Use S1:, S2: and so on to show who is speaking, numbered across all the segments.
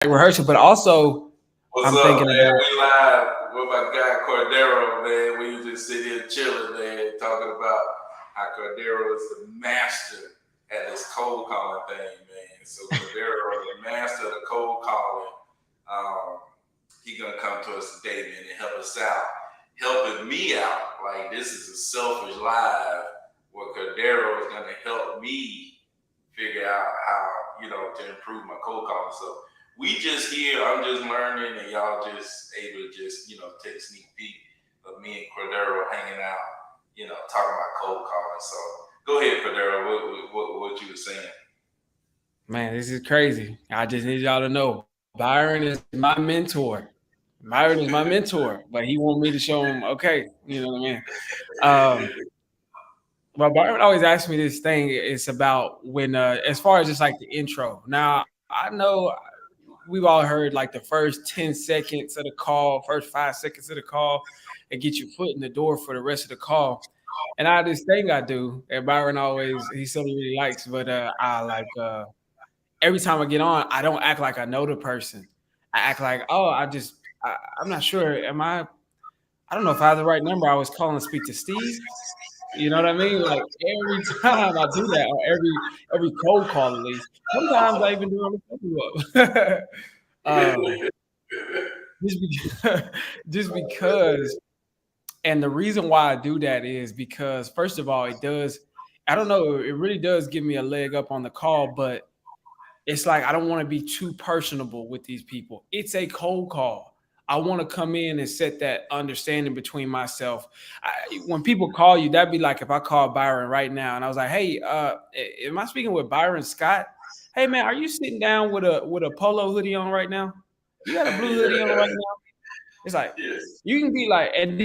S1: rehearsal, but also
S2: What's
S1: I'm
S2: up,
S1: thinking
S2: man?
S1: about,
S2: We live with my guy Cordero, man. We just sit here chilling, man, talking about how Cordero is the master at this cold calling thing, man. So Cordero, the master of the cold calling, um, he gonna come to us today, man, and help us out, helping me out. Like this is a selfish live where Cordero is gonna help me figure out how to improve my cold calling. So we just here, I'm just learning, and y'all just able to just take a sneak peek of me and Cordero hanging out, talking about cold calling. So go ahead, Cordero. What you were saying?
S1: man, this is crazy. I just need y'all to know Byron is my mentor. Byron is my mentor, but he want me to show him, okay, you know what I mean? Um, well, Byron always asks me this thing. It's about when, as far as just like the intro. Now, I know we've all heard like the first 10 seconds of the call, first 5 seconds of the call, and get your foot in the door for the rest of the call. And I have this thing I do, and Byron always, he still really likes, but I like, every time I get on, I don't act like I know the person. I act like, oh, I'm not sure. I don't know if I have the right number. I was calling to speak to Steve. You know what I mean? Like every time I do that, or every cold call at least. Sometimes I even do it on the follow up. um, just because, just because, and the reason why I do that is because first of all, it does. I don't know. It really does give me a leg up on the call, but it's like I don't want to be too personable with these people. It's a cold call. I want to come in and set that understanding between myself. When people call you, that'd be like if I call Byron right now and I was like, "Hey, am I speaking with Byron Scott? Hey, man, are you sitting down with a polo hoodie on right now? You got a blue hoodie on right now?" It's like
S2: Yes.
S1: you can be like, and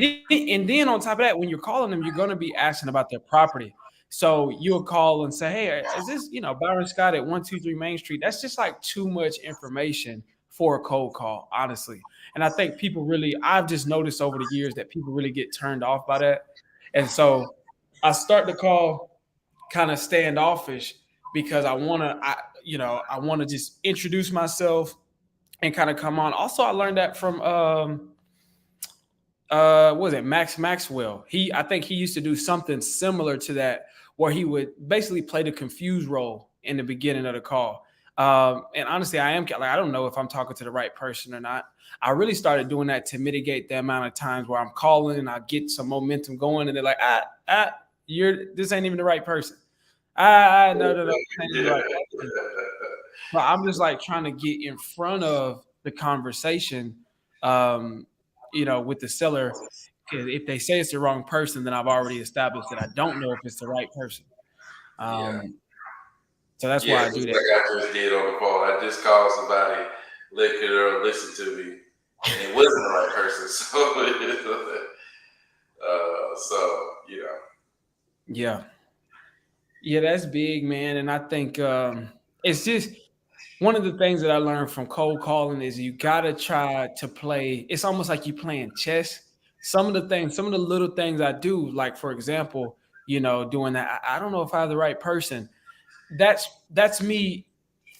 S1: then on top of that, when you're calling them, you're going to be asking about their property. So you'll call and say, "Hey, is this Byron Scott at 123 Main Street?" That's just like too much information for a cold call, honestly. And I think people really, I've just noticed over the years that people really get turned off by that. And so I start the call kind of standoffish because I want to just introduce myself and kind of come on. Also, I learned that from what was it Max Maxwell? I think he used to do something similar to that, where he would basically play the confused role in the beginning of the call. And honestly, I don't know if I'm talking to the right person or not. I really started doing that to mitigate the amount of times where I'm calling and I get some momentum going, and they're like, you're this ain't even the right person. No, this ain't even the right person. But I'm just like trying to get in front of the conversation, um, with the seller. 'Cause if they say it's the wrong person, then I've already established that I don't know if it's the right person.
S2: Yeah.
S1: Um, so that's
S2: Yeah,
S1: why I
S2: just
S1: do that.
S2: like I just did on the phone. I just called somebody, let Cordero listen to me, and it wasn't the right person. So
S1: Yeah, yeah, that's big, man. And I think it's just one of the things that I learned from cold calling is you gotta try to play. It's almost like you playing chess. Some of the little things I do, like for example, doing that. I don't know if I have the right person. That's me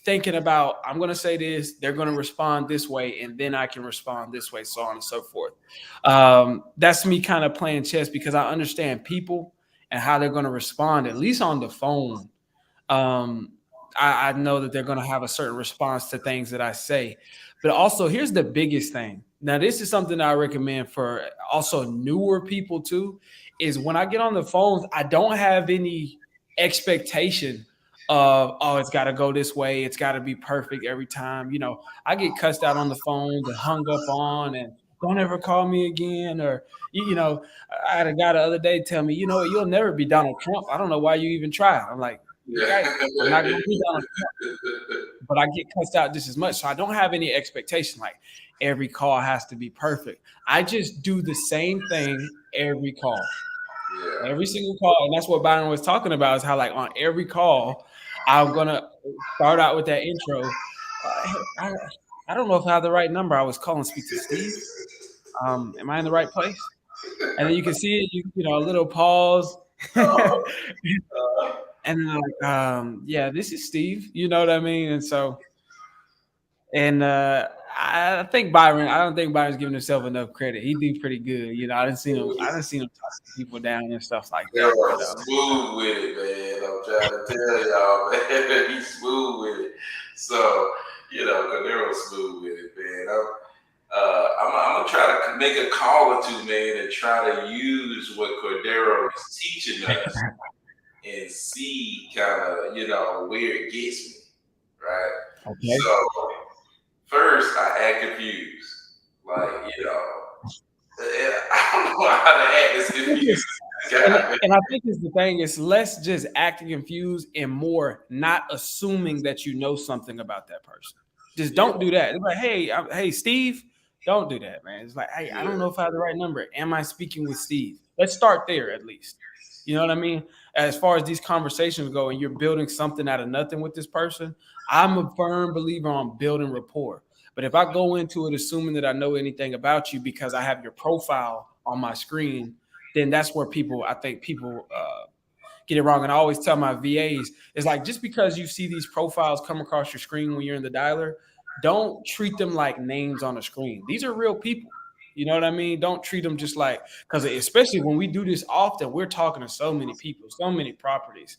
S1: thinking about, I'm going to say this, they're going to respond this way, and then I can respond this way, so on and so forth. That's me kind of playing chess because I understand people and how they're going to respond, at least on the phone. um, I know that they're going to have a certain response to things that I say. But also, here's the biggest thing. Now, this is something that I recommend for also newer people too, is when I get on the phones, I don't have any expectation of, oh, it's got to go this way. It's got to be perfect every time. I get cussed out on the phone and hung up on and don't ever call me again. Or, I had a guy the other day tell me, you'll never be Donald Trump. I don't know why you even try. I'm like, you're right. I'm not going to be Donald Trump, but I get cussed out just as much. So I don't have any expectation. Like every call has to be perfect. I just do the same thing every call, every single call. And that's what Byron was talking about, is how like on every call, I'm going to start out with that intro. Hey, I don't know if I have the right number. I was calling to speak to Steve. Am I in the right place? And then you can see it, a little pause. And then like, yeah, this is Steve. You know what I mean? And so And I think Byron. I don't think Byron's giving himself enough credit. He do pretty good. You know, I didn't see him. I didn't see him talking people down and stuff like
S2: They're
S1: that. But
S2: smooth with it, man. I'm trying to tell y'all, man. He's smooth with it. So, Cordero's smooth with it, man. I'm gonna try to make a call or two, man, and try to use what Cordero is teaching us and see kind of, where it gets me, right?
S1: okay.
S2: So first, I act confused, like, I don't know how to act this confused.
S1: And
S2: Guy, man.
S1: and I think it's the thing is less just acting confused and more not assuming that you know something about that person. Just
S2: Yeah,
S1: don't do that. It's like, hey, Steve, don't do that, man. It's like, hey, I don't
S2: yeah,
S1: know if I have the right number. Am I speaking with Steve? Let's start there at least. You know what I mean? As far as these conversations go, and you're building something out of nothing with this person, I'm a firm believer on building rapport. But if I go into it assuming that I know anything about you because I have your profile on my screen, then that's where I think people get it wrong. And I always tell my VAs, it's like just because you see these profiles come across your screen when you're in the dialer, don't treat them like names on a screen. These are real people. You know what I mean? Don't treat them just like, because especially when we do this often, we're talking to so many people, so many properties.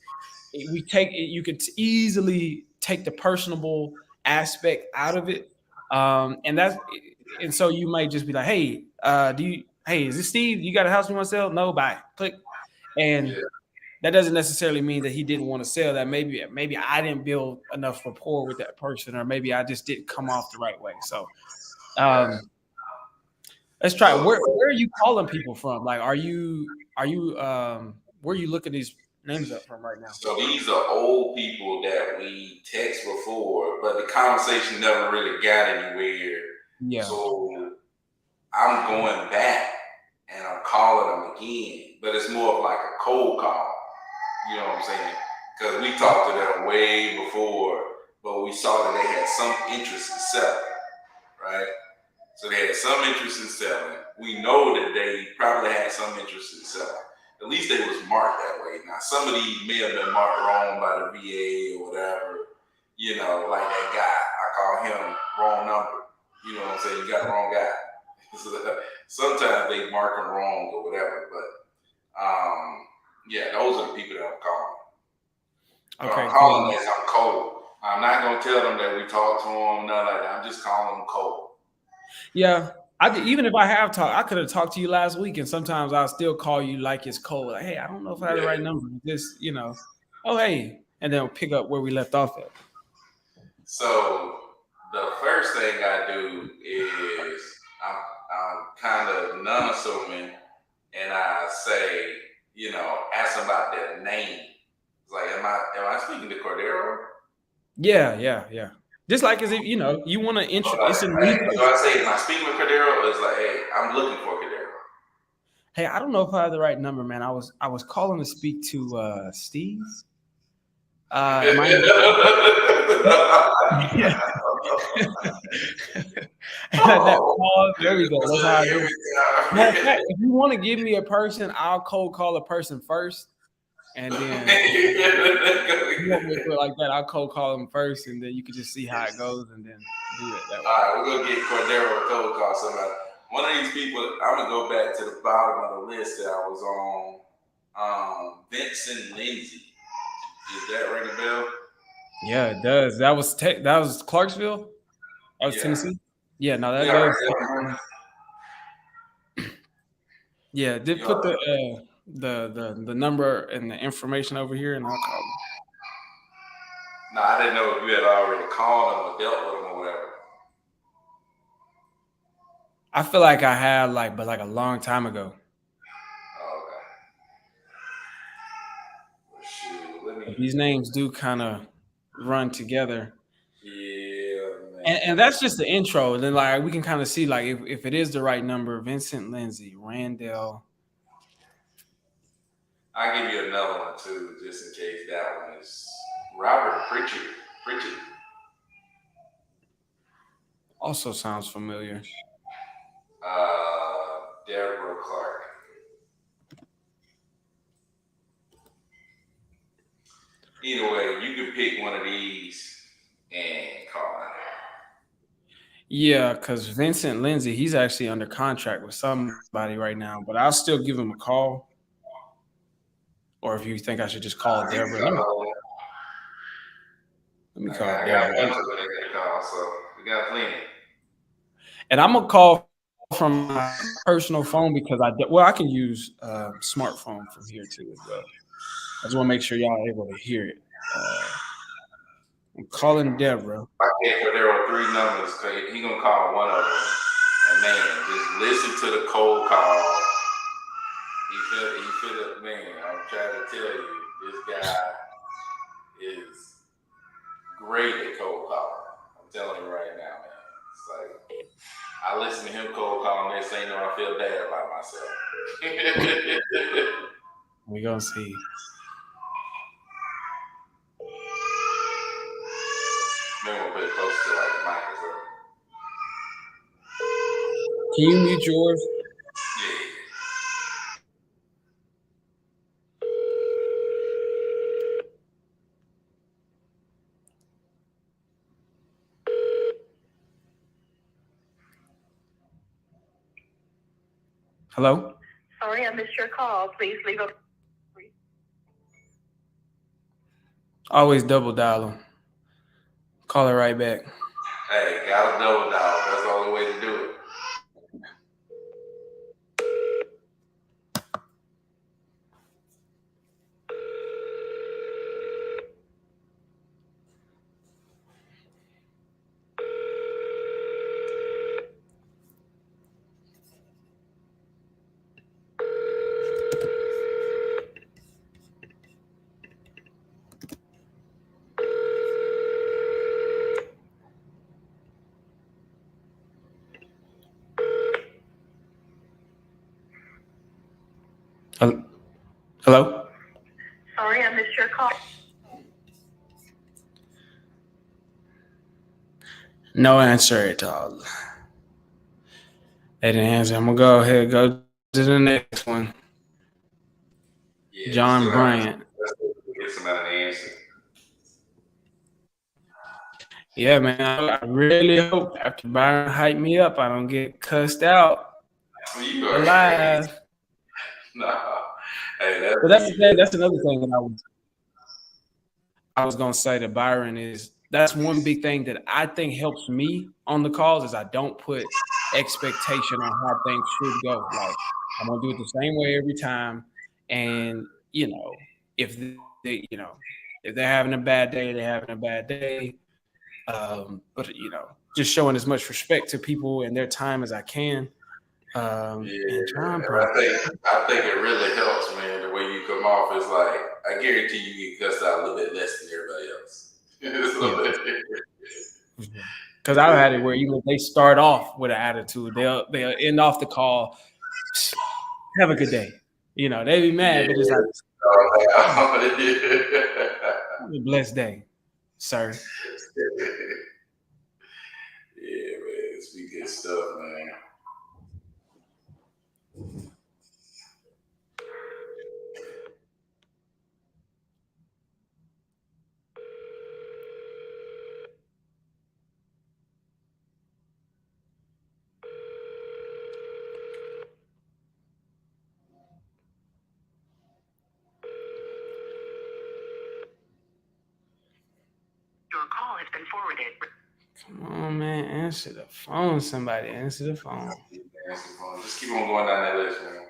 S1: You could easily take the personable aspect out of it. And so you might just be like, hey, is this Steve? You got a house you want to sell? No, bye. Click. And
S2: yeah,
S1: that doesn't necessarily mean that he didn't want to sell that. Maybe I didn't build enough rapport with that person, or maybe I just didn't come off the right way. So
S2: yeah.
S1: um let's try.
S2: So,
S1: Where are you calling people from? Like are you where are you looking these names up from right now?
S2: so these are old people that we text before, but the conversation never really got anywhere.
S1: Yeah.
S2: So I'm going back and I'm calling them again, but it's more of like a cold call. You know what I'm saying? Because we talked to them way before, but we saw that they had some interest in selling, right? So they had some interest in selling. We know that they probably had some interest in selling. At least they was marked that way. Now some of these may have been marked wrong by the VA or whatever. Like that guy. I call him wrong number. You know what I'm saying? You got the wrong guy. Sometimes they mark them wrong or whatever. But yeah, those are the people that I'm calling. But I'm
S1: Okay,
S2: calling
S1: cool.
S2: as I'm cold. I'm not gonna tell them that we talked to them, nothing like that. I'm just calling them cold.
S1: Yeah. Even if I have talked, I could have talked to you last week, and sometimes I'll still call you like it's cold. Like, hey, I don't know if I have the right
S2: Yeah.
S1: number. Just, oh hey, and then we'll pick up where we left off at.
S2: So the first thing I do is I'm kind of non-assuming, and I say, ask them about their name. It's like, am I speaking to Cordero?
S1: Yeah, yeah, yeah. Just like as if you want to
S2: Or
S1: intro.
S2: like,
S1: It's a new
S2: do
S1: person.
S2: I say, am I speaking with Cordero? Or it's like, hey, I'm looking for Cordero.
S1: Hey, I don't know if I have the right number, man. I was calling to speak to Steve. Am I? Yeah. And that
S2: Oh,
S1: pause. There we go. That's how I do. Matter of
S2: every
S1: fact, if you want to give me a person, I'll cold call a person first, and then if you want me to
S2: time.
S1: do it like that, I'll cold call them first, and then you can just see how it goes, and then do it that
S2: All
S1: way.
S2: right, we're gonna get Cordero a cold call somebody. One of these people, I'm gonna go back to the bottom of the list that I was on. Vincent Lindsay. Is that ring a bell?
S1: Yeah, it does. That was Clarksville. That was
S2: Yeah.
S1: Tennessee. Yeah, no,
S2: Yeah.
S1: that
S2: Right.
S1: does. Yeah, did
S2: You
S1: put
S2: are.
S1: the number and the information over here, and I'll call them.
S2: No, I didn't know if you had already called him or dealt with him or whatever.
S1: I feel like I had but like a long time ago.
S2: Oh, okay. Well, shoot, let
S1: But
S2: me.
S1: these names do kind of run together,
S2: Yeah,
S1: and
S2: man.
S1: that's just the intro. And then we can kind of see if it is the right number. Vincent Lindsay, Randall.
S2: I'll give you another one too, just in case that one is Robert Pritchard. Pritchard.
S1: Also sounds familiar.
S2: Deborah Clark. Either way, you can pick one of these and call it.
S1: Yeah, because Vincent Lindsay, he's actually under contract with somebody right now, but I'll still give him a call. Or if you think I should just call
S2: Nah, you
S1: Deborah,
S2: can call.
S1: let me call
S2: I got a
S1: Deborah.
S2: bunch of them that call, so we got plenty.
S1: And I'm gonna call from my personal phone because well, I can use smartphone from here too as well. I just want to make sure y'all are able to hear it. Uh, I'm calling Deborah.
S2: I gave Cordero three numbers because he gonna call one of them. And man, just listen to the cold call. Man, I'm trying to tell you, this guy is great at cold calling. I'm telling you right now, man. It's like, I listen to him cold calling this, ain't no I feel bad about myself.
S1: We gonna see.
S2: Maybe we'll put it close to like the mic or something.
S1: Can you mute yours?
S2: Yeah.
S1: Hello?
S3: Sorry, I missed your call. Please leave a.
S1: Always double dial them. Call her right back.
S2: Hey, got a double dog. That's the only way to do it.
S1: Hello?
S3: Sorry, I missed your call.
S1: No answer at all. They didn't answer. I'm gonna go ahead and go to the next one.
S2: Yeah, we
S1: John
S2: still have to
S1: Bryant.
S2: get somebody to answer.
S1: Yeah, man. I really hope after Byron hype me up, I don't get cussed out
S2: Well, you are crazy.
S1: alive.
S2: No. Hey, that's
S1: But that's
S2: me,
S1: the thing.
S2: man.
S1: That's another thing that I was gonna say to Byron is that's one big thing that I think helps me on the calls is I don't put expectation on how things should go. Like I'm gonna do it the same way every time, and if if they're having a bad day, they're having a bad day. But just showing as much respect to people and their time as I can. And John
S2: Yeah, and
S1: Bryant.
S2: I think it really helps, man. The way you come off is like I guarantee you get cussed out a little bit less than everybody else.
S1: Yeah, because I've had it where even if they start off with an attitude, they'll end off the call. Have a good day. They be mad, but it's like a blessed day, sir.
S2: Yeah, man, it's be good stuff, man.
S3: Your call has been forwarded.
S1: Come on, man. Answer the phone. Somebody answer the phone.
S2: Just keep on going down that list, man.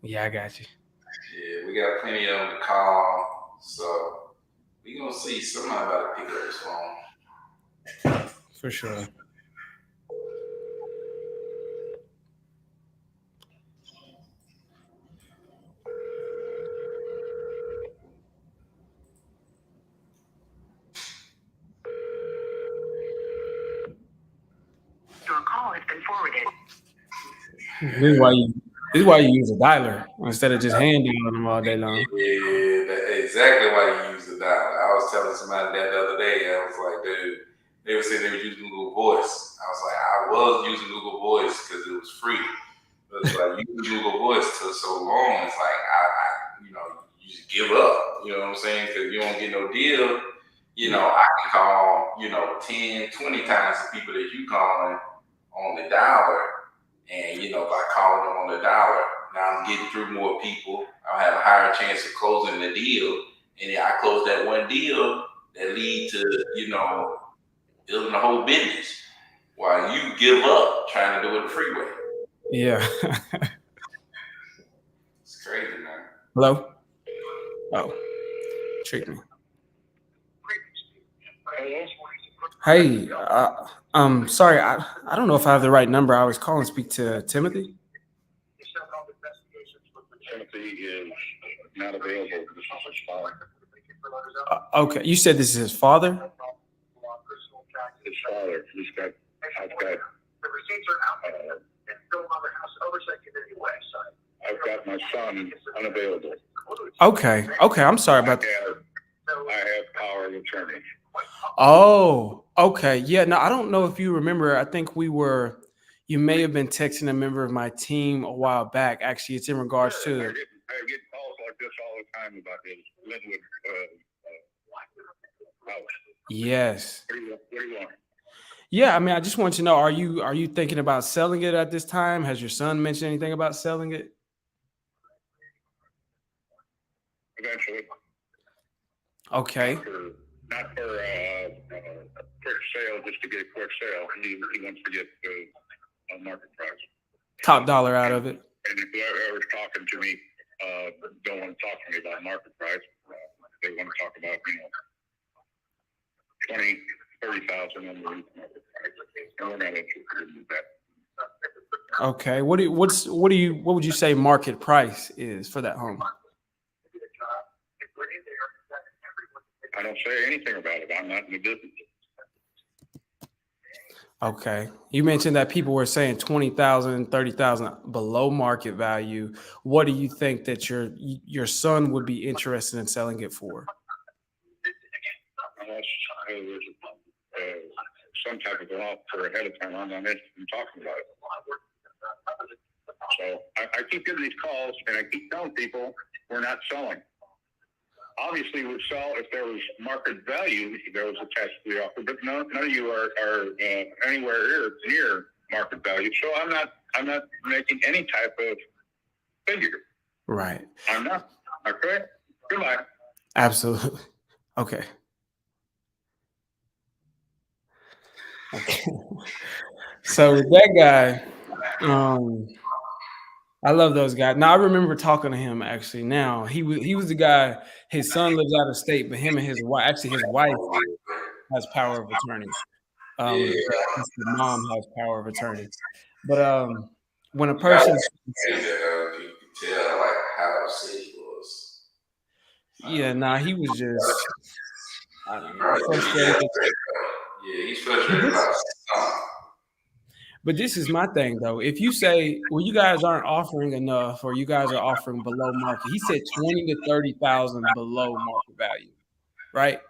S1: Yeah, I got you.
S2: Yeah, we got plenty of them to call, so we gonna see somebody about to pick up his phone.
S1: For sure.
S3: Your call has been forwarded.
S1: This is why you use a dialer instead of just hand dialing them all day long.
S2: Yeah, that's exactly why you use the dial. I was telling somebody that the other day. I was like, dude, they were saying they were using Google Voice. I was like, I was using Google Voice because it was free. But it's like using Google Voice for so long, it's like you just give up. You know what I'm saying? Because you don't get no deal. I can call, 10, 20 times the people that you calling, on the dollar. And by calling them on the dollar, now I'm getting through more people. I'll have a higher chance of closing the deal. And then I close that one deal that lead to, building the whole business while you give up trying to do it the freeway.
S1: Yeah.
S2: It's crazy, man.
S1: Hello? Oh, tricked me. Hey, sorry, I don't know if I have the right number. I was calling to speak to Timothy.
S4: Timothy is not available. This is his father.
S1: Okay, you said this is his father?
S4: His father. I've got my son unavailable.
S1: Okay, I'm sorry about that.
S4: I have power of attorney.
S1: Oh, okay. Yeah, no, I don't know if you remember. I think you may have been texting a member of my team a while back. Actually, it's in regards to.
S4: I get calls like this all the time about his Linwood house.
S1: Yes.
S4: What do you want?
S1: Yeah, I mean, I just want to know, are you thinking about selling it at this time? Has your son mentioned anything about selling it?
S4: Eventually.
S1: Okay.
S4: Not for a quick sale, just to get a quick sale. He wants to get a market price.
S1: Top dollar out of it.
S4: And if whoever's talking to me don't want to talk to me about market price, they want to talk about 20, 30,000 on the market price. And we're not interested in that.
S1: Okay. What would you say market price is for that home?
S4: I don't say anything about it. I'm not in the business.
S1: Okay. You mentioned that people were saying 20,000, 30,000 below market value. What do you think that your son would be interested in selling it for?
S4: Unless there's some type of an offer ahead of time, I'm not interested in talking about it. So I keep getting these calls, and I keep telling people we're not selling. Obviously, we would sell if there was market value that was attached to the offer, but none of you are anywhere near market value. So I'm not making any type of figure.
S1: Right.
S4: I'm not. Okay. Goodbye.
S1: Absolutely. Okay. So that guy, I love those guys. Now I remember talking to him actually. Now he was the guy. His son lives out of state, but him and his wife, actually his wife, has power of attorney. His mom has power of attorney. But when a person,
S2: You can tell like how upset he was.
S1: yeah, he was just, I don't know,
S2: Right.
S1: frustrated.
S2: Yeah, he's frustrated about something.
S1: But this is my thing though. If you say, well, you guys aren't offering enough, or you guys are offering below market, he said 20 to 30,000 below market value, right?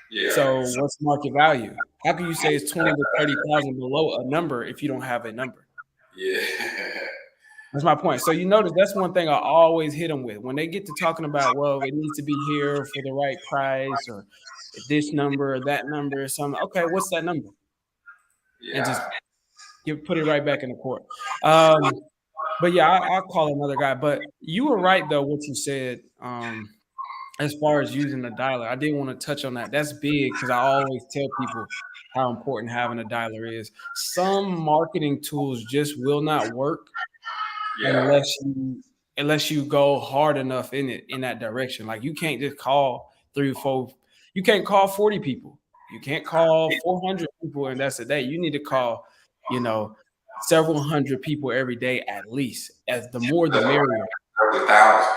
S2: Yeah.
S1: So what's market value? How can you say it's 20 to 30,000 below a number if you don't have a number?
S2: Yeah.
S1: That's my point. So you notice that's one thing I always hit them with when they get to talking about, well, it needs to be here for the right price, or this number or that number or something. Okay, what's that number?
S2: Yeah.
S1: And just put it right back in the court. But yeah, I'll call another guy. But you were right though, what you said. As far as using a dialer, I did want to touch on that. That's big because I always tell people how important having a dialer is. Some marketing tools just will not work
S2: Yeah.
S1: unless you go hard enough in that direction. Like you can't just call 3 or 4. You can't call 40 people. You can't call 400 people, and that's a day. You need to call, several hundred people every day at least. As the more the merrier.
S2: That's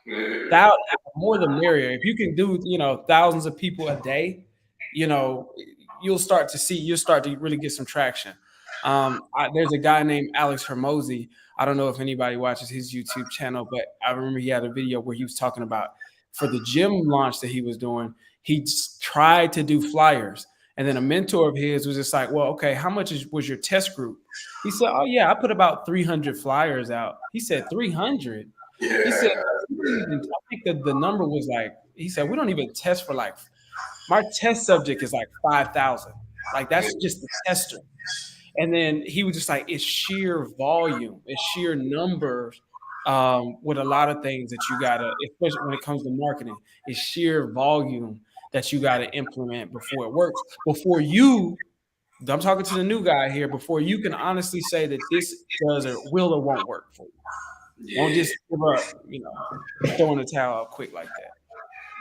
S2: 1,000.
S1: Thou more the merrier. If you can do, thousands of people a day, you'll start to really get some traction. There's a guy named Alex Hermosi. I don't know if anybody watches his YouTube channel, but I remember he had a video where he was talking about for the gym launch that he was doing, he tried to do flyers. And then a mentor of his was just like, well, okay, how much was your test group? He said, oh, yeah, I put about 300 flyers out. He said, 300?
S2: Yeah.
S1: He said, I think that the number was like, he said, we don't even test for my test subject is like 5,000. Like that's just the tester. And then he was just like, it's sheer volume, it's sheer numbers, with a lot of things that you gotta, especially when it comes to marketing, it's sheer volume that you gotta implement before it works. Before you, I'm talking to the new guy here, before you can honestly say that this does or will or won't work for you. Don't
S2: Yeah,
S1: just give up, throwing the towel out quick like that.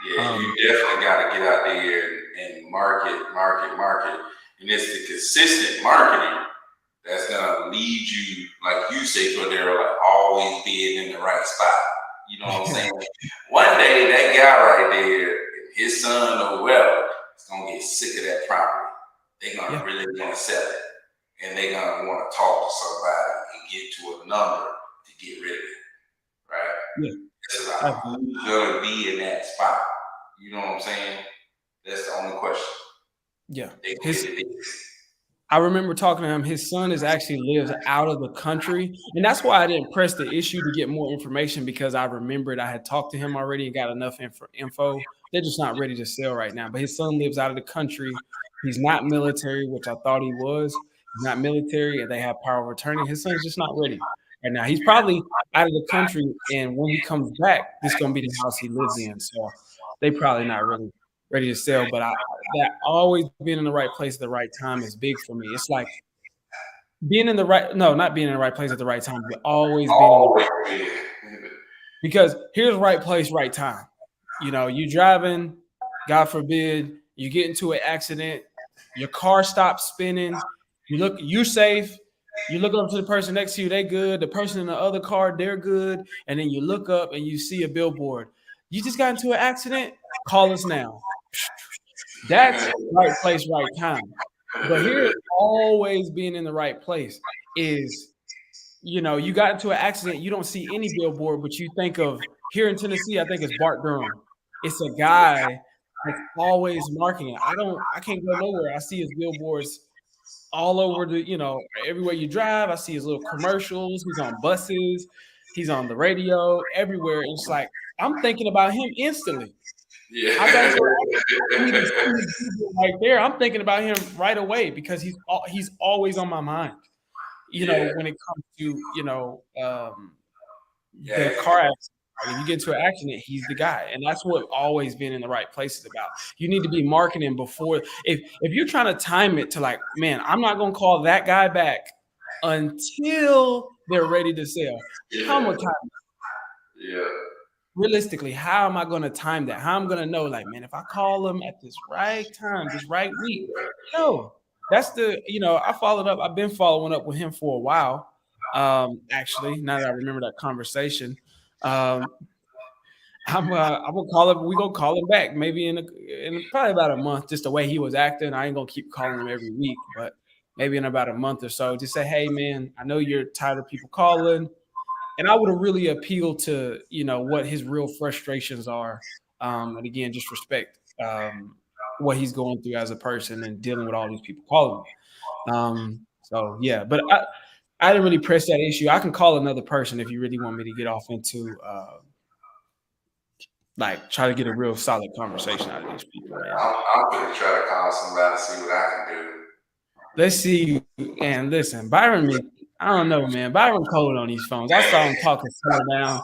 S2: yeah, you definitely got to get out there and market. And it's the consistent marketing that's gonna lead you, like you say, Cordero, like always being in the right spot. You know what I'm saying? One day that guy right there, his son or whoever, is gonna get sick of that property. They're gonna
S1: Yeah,
S2: really want to sell it. And they're gonna want to talk to somebody and get to a number to get rid of it. Right?
S1: yeah,
S2: It's about
S1: absolutely.
S2: who's gonna be in that spot. You know what I'm saying? That's the only question.
S1: Yeah.
S2: They gonna
S1: His
S2: get it.
S1: I remember talking to him. His son is actually lives out of the country, and that's why I didn't press the issue to get more information, because I remembered I had talked to him already and got enough info. They're just not ready to sell right now. But his son lives out of the country. He's not military, which I thought he was. He's not military, and they have power of attorney. His son's just not ready right now. He's probably out of the country, and when he comes back, this is gonna be the house he lives in. So they probably not really ready to sell. But that always being in the right place at the right time is big for me. It's like being in the right, no, not being in the right place at the right time, but always being in the,
S2: Always be.
S1: because here's right place, right time. You driving, God forbid, you get into an accident, your car stops spinning, you're safe. You look up to the person next to you, they good. The person in the other car, they're good. And then you look up and you see a billboard. You just got into an accident, call us now. That's right place, right time. But here's always being in the right place is, you got into an accident, you don't see any billboard, but you think of, here in Tennessee, I think it's Bart Durham. It's a guy that's always marketing. I can't go nowhere. I see his billboards all over everywhere you drive. I see his little commercials. He's on buses. He's on the radio, everywhere. It's like, I'm thinking about him instantly. I got
S2: Yeah.
S1: into I need to see his video right there. I'm thinking about him right away because he's always on my mind.
S2: Yeah.
S1: When it comes to the
S2: Yeah.
S1: car accident. Like, if you get into an accident, he's the guy, and that's what always being in the right place is about. You need to be marketing before. If you're trying to time it to, like, man, I'm not gonna call that guy back until they're ready to sell. How am I
S2: Yeah.
S1: time?
S2: Yeah.
S1: Realistically, how am I going to time that? How am I going to know, like, man, if I call them at this right time, this right week? No, that's I followed up. I've been following up with him for a while. Actually, now that I remember that conversation, um, I'm gonna call him. We gonna call him back maybe in probably about a month. Just the way he was acting, I ain't gonna keep calling him every week, but maybe in about a month or so. Just say, hey, man, I know you're tired of people calling. And I would have really appealed to what his real frustrations are, and again, just respect what he's going through as a person and dealing with all these people calling him. So yeah, but I didn't really press that issue. I can call another person if you really want me to get off into like try to get a real solid conversation out of these people, man.
S2: I'm gonna try to call somebody to see what I can do.
S1: Let's see. And listen, I don't know, man. Byron cold on these phones. I saw him talking slow down.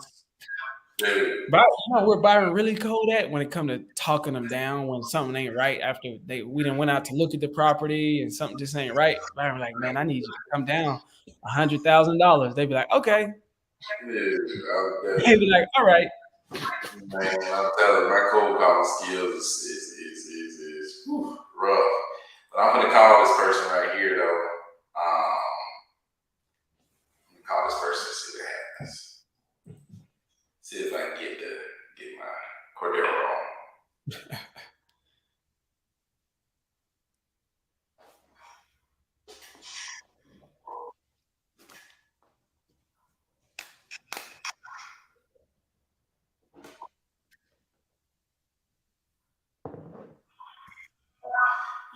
S2: Dude.
S1: But where Byron really cold at when it come to talking them down when something ain't right after we done went out to look at the property and something just ain't right. Byron like, man, I need you to come down $100,000. They be like, okay.
S2: Dude,
S1: They be like, all right.
S2: man, I'm telling you, my cold calling skills is whew, rough. But I'm gonna call this person right here though. I'm gonna call this person and see what happens. See if I can get my Cordero on.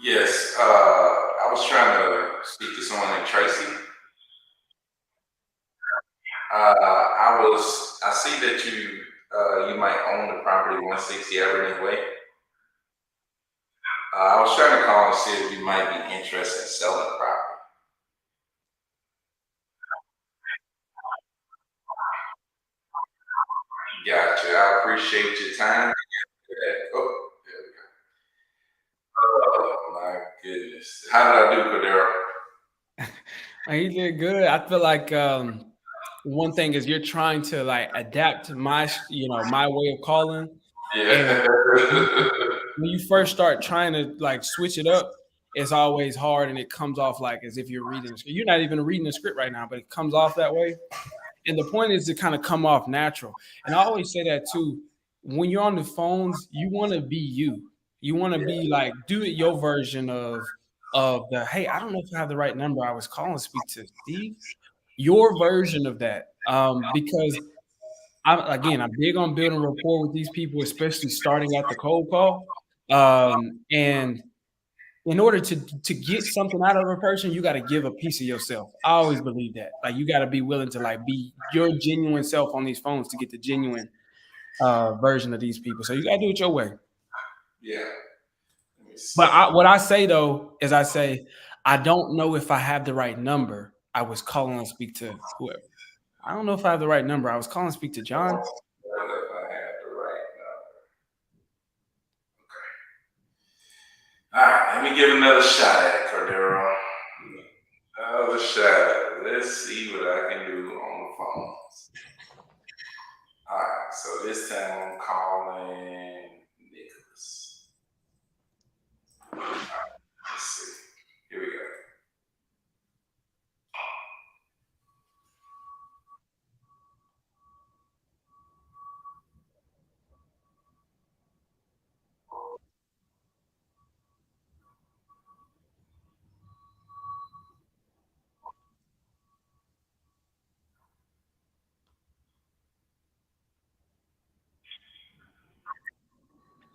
S2: Yes, I was trying to speak to someone named Tracy. I see that you might own the property 160 Aberdeen Way. I was trying to call and see if you might be interested in selling the property. Gotcha. I appreciate your time. Oh, there we go. Oh my goodness. How did I do, Cordero?
S1: You did good. I feel like one thing is you're trying to like adapt my my way of calling, and
S2: Yeah.
S1: when you first start trying to like switch it up, it's always hard and it comes off like as if you're reading the script. You're not even reading the script right now, but it comes off that way. And the point is to kind of come off natural. And I always say that too. When you're on the phones, you want to be you. You want to be like do it your version of the hey, I don't know if I have the right number. I was calling to speak to Steve. Your version of that. Because I'm big on building rapport with these people, especially starting at the cold call. And in order to get something out of a person, you got to give a piece of yourself. I always believe that. Like you got to be willing to like be your genuine self on these phones to get the genuine version of these people. So you got to do it your way.
S2: Yeah. Let me
S1: But
S2: see.
S1: what I say though is I say I don't know if I have the right number. I was calling to speak to whoever. I don't know if I have the right number. I was calling to speak to John.
S2: What if I had the right number? All right, let me give another shot at it, Cordero. Another shot at it. Let's see what I can do on the phones. All right, so this time I'm calling Nicholas. All right, let's see. Here we go.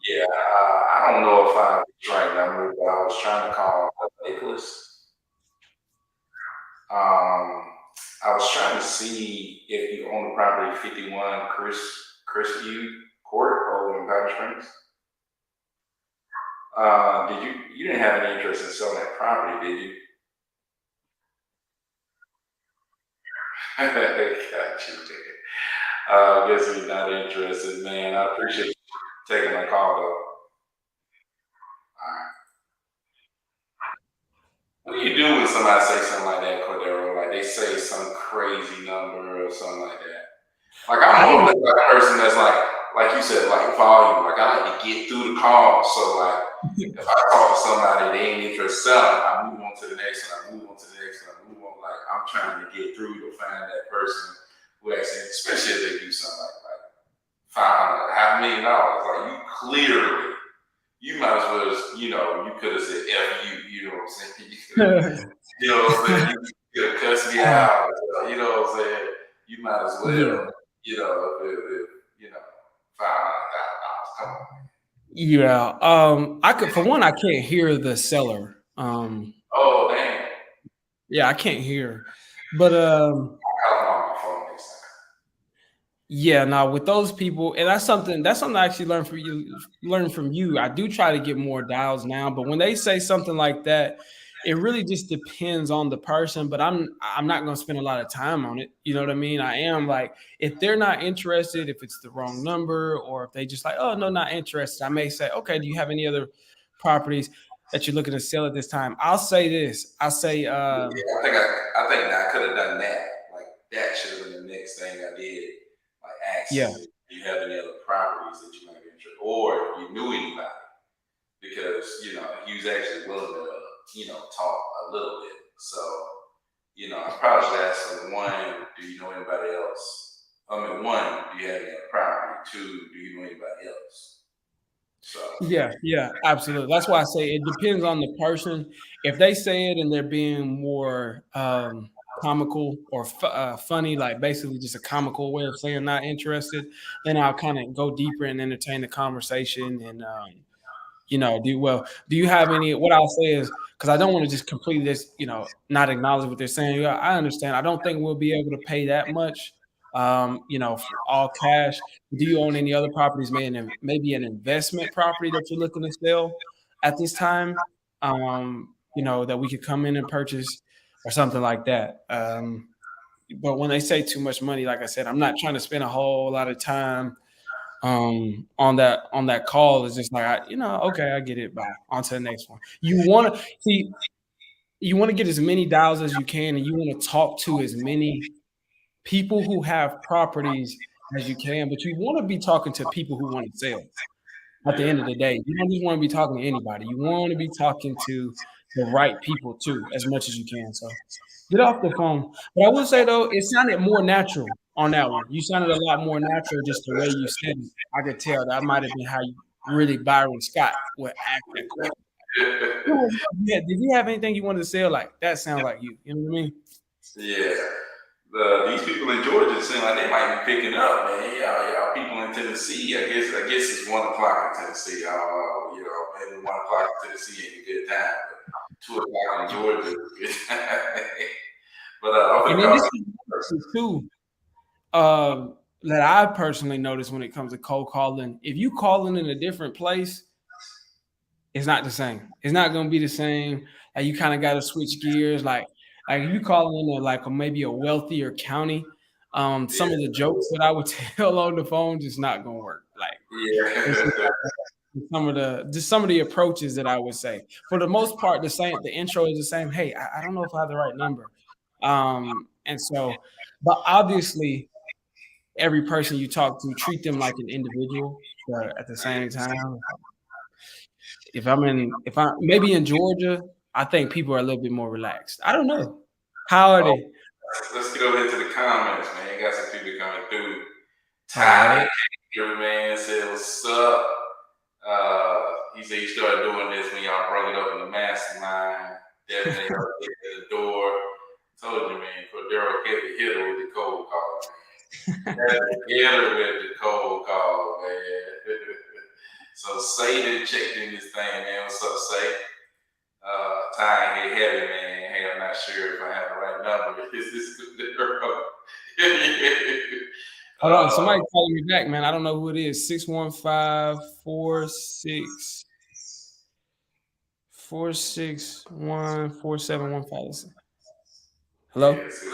S2: Yeah, I don't know if I have the right number, but I was trying to call Nicholas. Um, I was trying to see if you own the property 51 Crestview Court over in Powder Springs. Did you didn't have any interest in selling that property, did you? Got you, man. I guess you're not interested, man. I appreciate you taking my call, though. All right. What do you do when somebody say something like that, Cordero? Like they say some crazy number or something like that. Like I'm
S1: I
S2: more
S1: didn't.
S2: like a person that's like you said, like volume. Like I like to get through the call. So like if I talk to somebody, they ain't interested in selling, I move on to the next one. I move on to the next one. I move on. Like I'm trying to get through to find that person who actually, especially if they do something like 500, $500,000. Like you clearly, you might as well, you could have said F you, you know what I'm saying? You know what I'm saying? You could have cussed me
S1: Uh,
S2: out, you know what I'm saying? You might as
S1: yeah,
S2: well, if $500,000, come on.
S1: yeah. I could for one, I can't hear the seller.
S2: Oh, damn.
S1: Yeah, I can't hear. But
S2: I call him on my phone next time.
S1: yeah, now with those people, and that's something I actually learned from you. I do try to get more dials now, but when they say something like that, it really just depends on the person. But I'm not gonna spend a lot of time on it. You know what I mean? I am like, if they're not interested, if it's the wrong number, or if they just like, oh no, not interested, I may say, okay, do you have any other properties that you're looking to sell at this time? I'll say this. I'll say
S2: Yeah, I think I could have done that. Like that should have been the next thing I did. Like ask
S1: yeah.
S2: him if you have any other properties that you might be interested, or if you knew anybody, because he was actually willing to talk a little bit. So I probably should ask him, one, do you know anybody else? I mean, one, do you have any other property? Two, do you know anybody else? So
S1: Yeah, yeah, absolutely. That's why I say it depends on the person. If they say it and they're being more comical or funny, like basically just a comical way of saying not interested, then I'll kind of go deeper and entertain the conversation and do well. Do you have any? What I'll say is because I don't want to just completely just not acknowledge what they're saying. Yeah, I understand. I don't think we'll be able to pay that much. For all cash. Do you own any other properties, maybe an investment property that you're looking to sell at this time? That we could come in and purchase or something like that. But when they say too much money, like I said, I'm not trying to spend a whole lot of time. on that call is just like, okay, I get it. Bye. On to the next one. You want to get as many dials as you can, and you want to talk to as many people who have properties as you can, but you want to be talking to people who want to sell. At the
S2: Yeah.
S1: end of the day, you don't just want to be talking to anybody. You want to be talking to the right people too, as much as you can. So get off the phone. But I will say though, it sounded more natural on that one. You sounded a lot more natural just the way you said it. I could tell that might have been how you really Byron Scott would act that question. Yeah, did you have anything you wanted to say? Like that sounds like you. You know what I mean?
S2: Yeah. These people in Georgia seem like they might be picking up, man. Y'all people in Tennessee. I guess it's 1 o'clock in Tennessee. Maybe 1 o'clock in Tennessee ain't a good time, but 2 o'clock in Georgia is a good time. But I'm
S1: And
S2: gonna
S1: then
S2: call
S1: this is too. That I personally notice when it comes to cold calling. If you calling in a different place, it's not the same. It's not gonna be the same. Like you kind of got to switch gears. Like if you calling in maybe a wealthier county, some of the jokes that I would tell on the phone just not gonna work. Like it's just
S2: yeah.
S1: some of the approaches that I would say. For the most part, the same. The intro is the same. Hey, I don't know if I have the right number. And so, but obviously every person you talk to, treat them like an individual. But at the same time, if I maybe in Georgia, I think people are a little bit more relaxed. I don't know. How are
S2: Oh,
S1: they?
S2: let's get over into the comments, man. Got some people coming through.
S1: All right.
S2: Ty, every man said, "What's up?" He said he started doing this when y'all brought it up in the mastermind. Definitely helped get to the door. Told you, man, Cordero heavy hitter with the cold call, man. Heavy hitter with the cold call, man. So Say checked in this thing, man. What's up, Say? Tying it heavy, man. Hey, I'm not sure if I have the right number. Is this Cordero?
S1: Hold on. Somebody calling me back, man. I don't know who it is. 615-461-4715. Hello?
S2: Yes.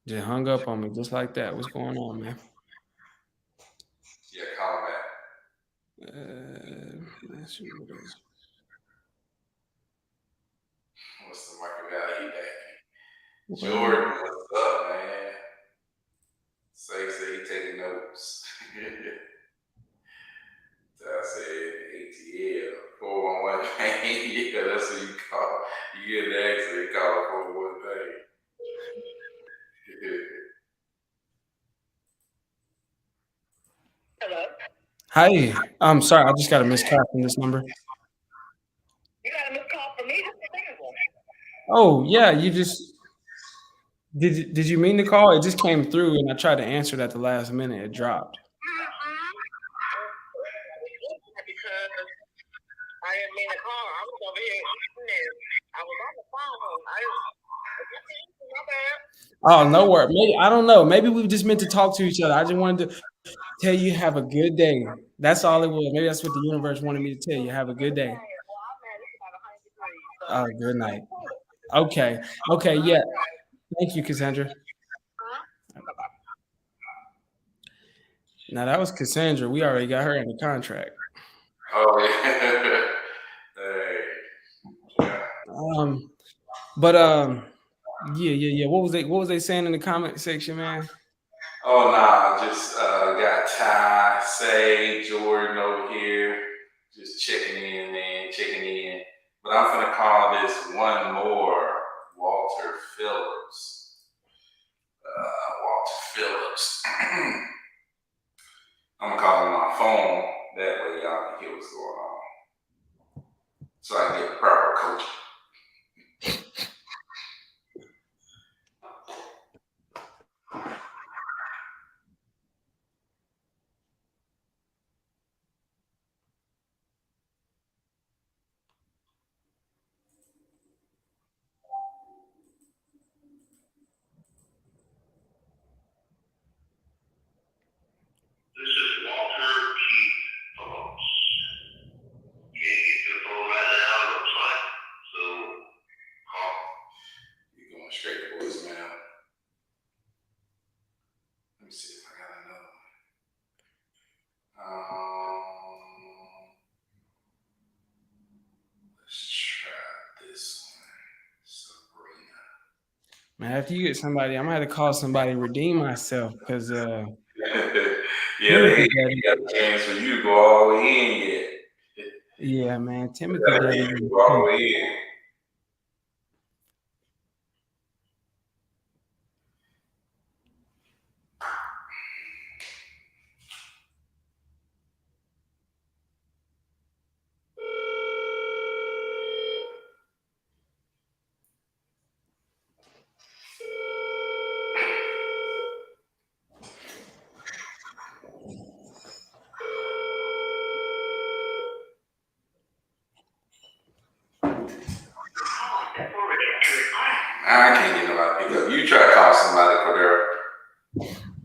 S1: Just hung up on me just like that. What's going on, man?
S2: Yeah, call him back.
S1: Let's see what it is.
S2: What's the market value back?
S1: Well,
S2: Jordan, what's up, man? Say he taking notes. I said ATL 411 thing. Yeah, that's what you call. You get an exit, you call it 411 thing.
S3: Hello.
S1: Hi. I'm sorry. I just got a missed call from this number.
S3: You got a missed call from me. This is terrible.
S1: Oh, yeah. You just did you mean to call? It just came through and I tried to answer it at the last minute. It dropped.
S3: Because I didn't mean to call. I was over here eating and I was on the phone. My bad.
S1: Oh, no worries. Maybe I don't know. Maybe we just meant to talk to each other. I just wanted to tell you have a good day. That's all it was. Maybe that's what the universe wanted me to tell you. Have a good day. Oh, good night. Okay. Okay. Yeah. Thank you, Cassandra. Now that was Cassandra. We already got her in the contract.
S2: Oh, yeah. Hey. Yeah.
S1: But yeah. What was they saying in the comment section, man?
S2: Oh, nah, just got Ty, Say, Jordan over here. Just checking in, man, checking in. But I'm going to call this one more Walter Phillips. Walter Phillips. I'm gonna call him on my phone. That way y'all can hear what's going on. So I can get proper coaching. This is Walter Keith Phillips. You can't get your phone right now, it looks like. So call. You're going straight to voicemail. Let me see if I got another one.
S1: Man, after you get somebody, I'm gonna have to call somebody and redeem myself because
S2: Yeah, they
S1: Timothy
S2: ain't
S1: doesn't.
S2: got a chance for you to go all the way in yet.
S1: Yeah, man,
S2: They
S1: Timothy
S2: gotta get
S1: doesn't
S2: you to
S1: even.
S2: go all the way in. I can't get nobody to pick up. You try to call somebody, Cordero.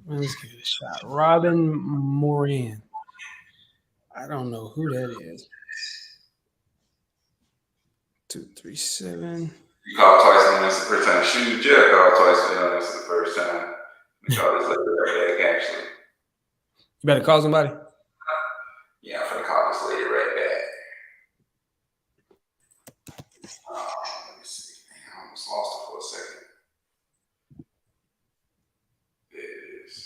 S1: Let's give it a shot. Robin Moran. I don't know who that is. 237.
S2: You call twice and that's the first time. Shoot, Jeff called twice and that's the first time. We call this lady right back, actually.
S1: You better call somebody.
S2: Yeah, I'm gonna call this lady right back. Let me see. Man, I almost lost it for a second. There it is.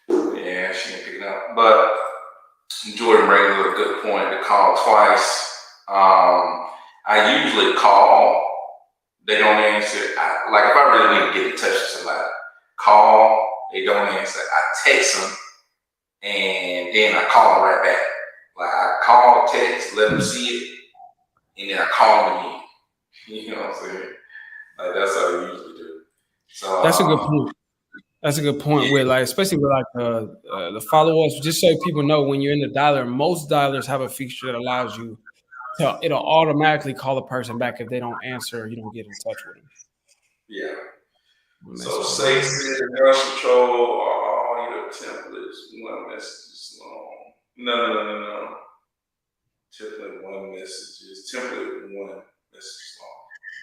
S2: Yeah, she ain't picking up. But Jordan brings up a good point to call twice. I usually call, they don't answer. Like if I really need to get in touch with somebody, call, they don't answer. I text them and then I call them right back. Like I call, text, let them see it, and then I call them again. You know what I'm saying? Like that's how I usually do. So
S1: That's a good point. That's a good point.
S2: yeah,
S1: With like, especially with like the follow ups, just so people know when you're in the dialer, most dialers have a feature that allows you to. It'll automatically call a person back if they don't answer or you don't get in touch with them.
S2: yeah. So
S1: Message
S2: say
S1: line.
S2: the control all your templates, one message is long. No. Template one messages. Template one message long.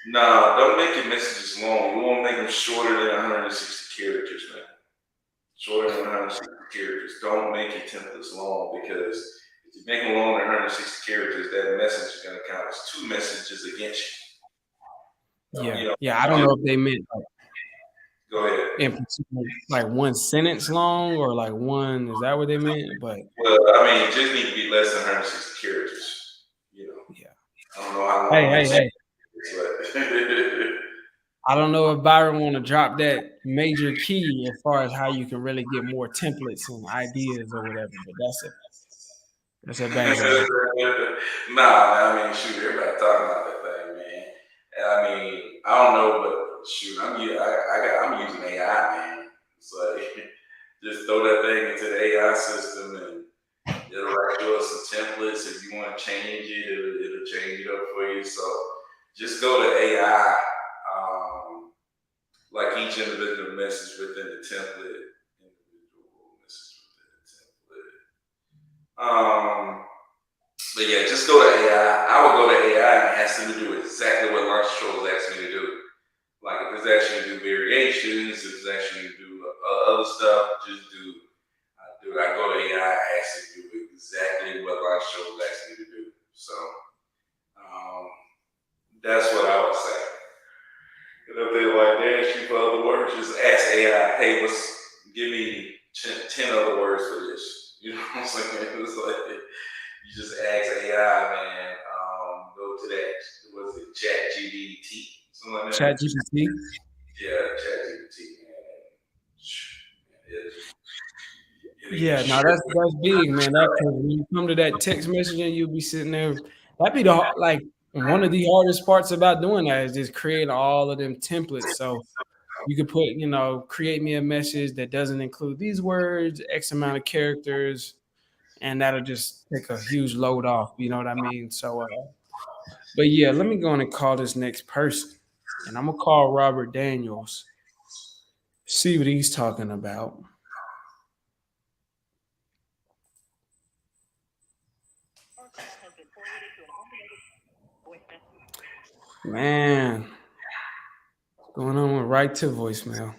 S2: Nah, don't make your messages long. You want to make them shorter than 160 characters, man. Shorter than 160 characters. Don't make your templates long because if you make them longer than 160 characters, that message is going to count as two messages against you.
S1: Yeah,
S2: You know,
S1: yeah. I don't know if they meant like,
S2: go ahead.
S1: in particular, like one sentence long or like one. Is that what they meant? But
S2: Well, I mean, it just need to be less than 160 characters. You know,
S1: yeah.
S2: I don't know how
S1: Hey,
S2: long
S1: hey,
S2: this
S1: hey.
S2: is, but
S1: I don't know if Byron want to drop that major key as far as how you can really get more templates and ideas or whatever. But that's a banger.
S2: nah, I mean, shoot, everybody talking about that thing, man. And I mean, I don't know, but shoot, I'm using AI, man. It's like just throw that thing into the AI system and it'll write you up some templates. If you want to change it, it'll change it up for you. So just go to AI, like each individual message within the template. Individual message within the template. But yeah, just go to AI. I would go to AI and ask them to do exactly what Launch Control is asking me to do. Like if it's asking me to do variations, if it's asking me to do other stuff, just I go to AI, ask it to do exactly what Launch Control is asking me to do. So um, that's what I would say. And if they're like, they ask you for other words, just ask AI, hey, give me 10 other words for this. You know what I'm saying? It's like, you just ask AI, man, go to that, what is it, Chat GBT, something like that?
S1: Chat GPT.
S2: Yeah, Chat GBT, man. It'll get
S1: Yeah,
S2: you
S1: no, that's big, man. That because when you come to that text messaging, you'll be sitting there. That'd be like one of the hardest parts about doing that is just creating all of them templates. So you could put, create me a message that doesn't include these words, X amount of characters, and that'll just take a huge load off. You know what I mean? So, but yeah, let me go on and call this next person. and I'm gonna call Robert Daniels, see what he's talking about. Man, what's going on with right to voicemail?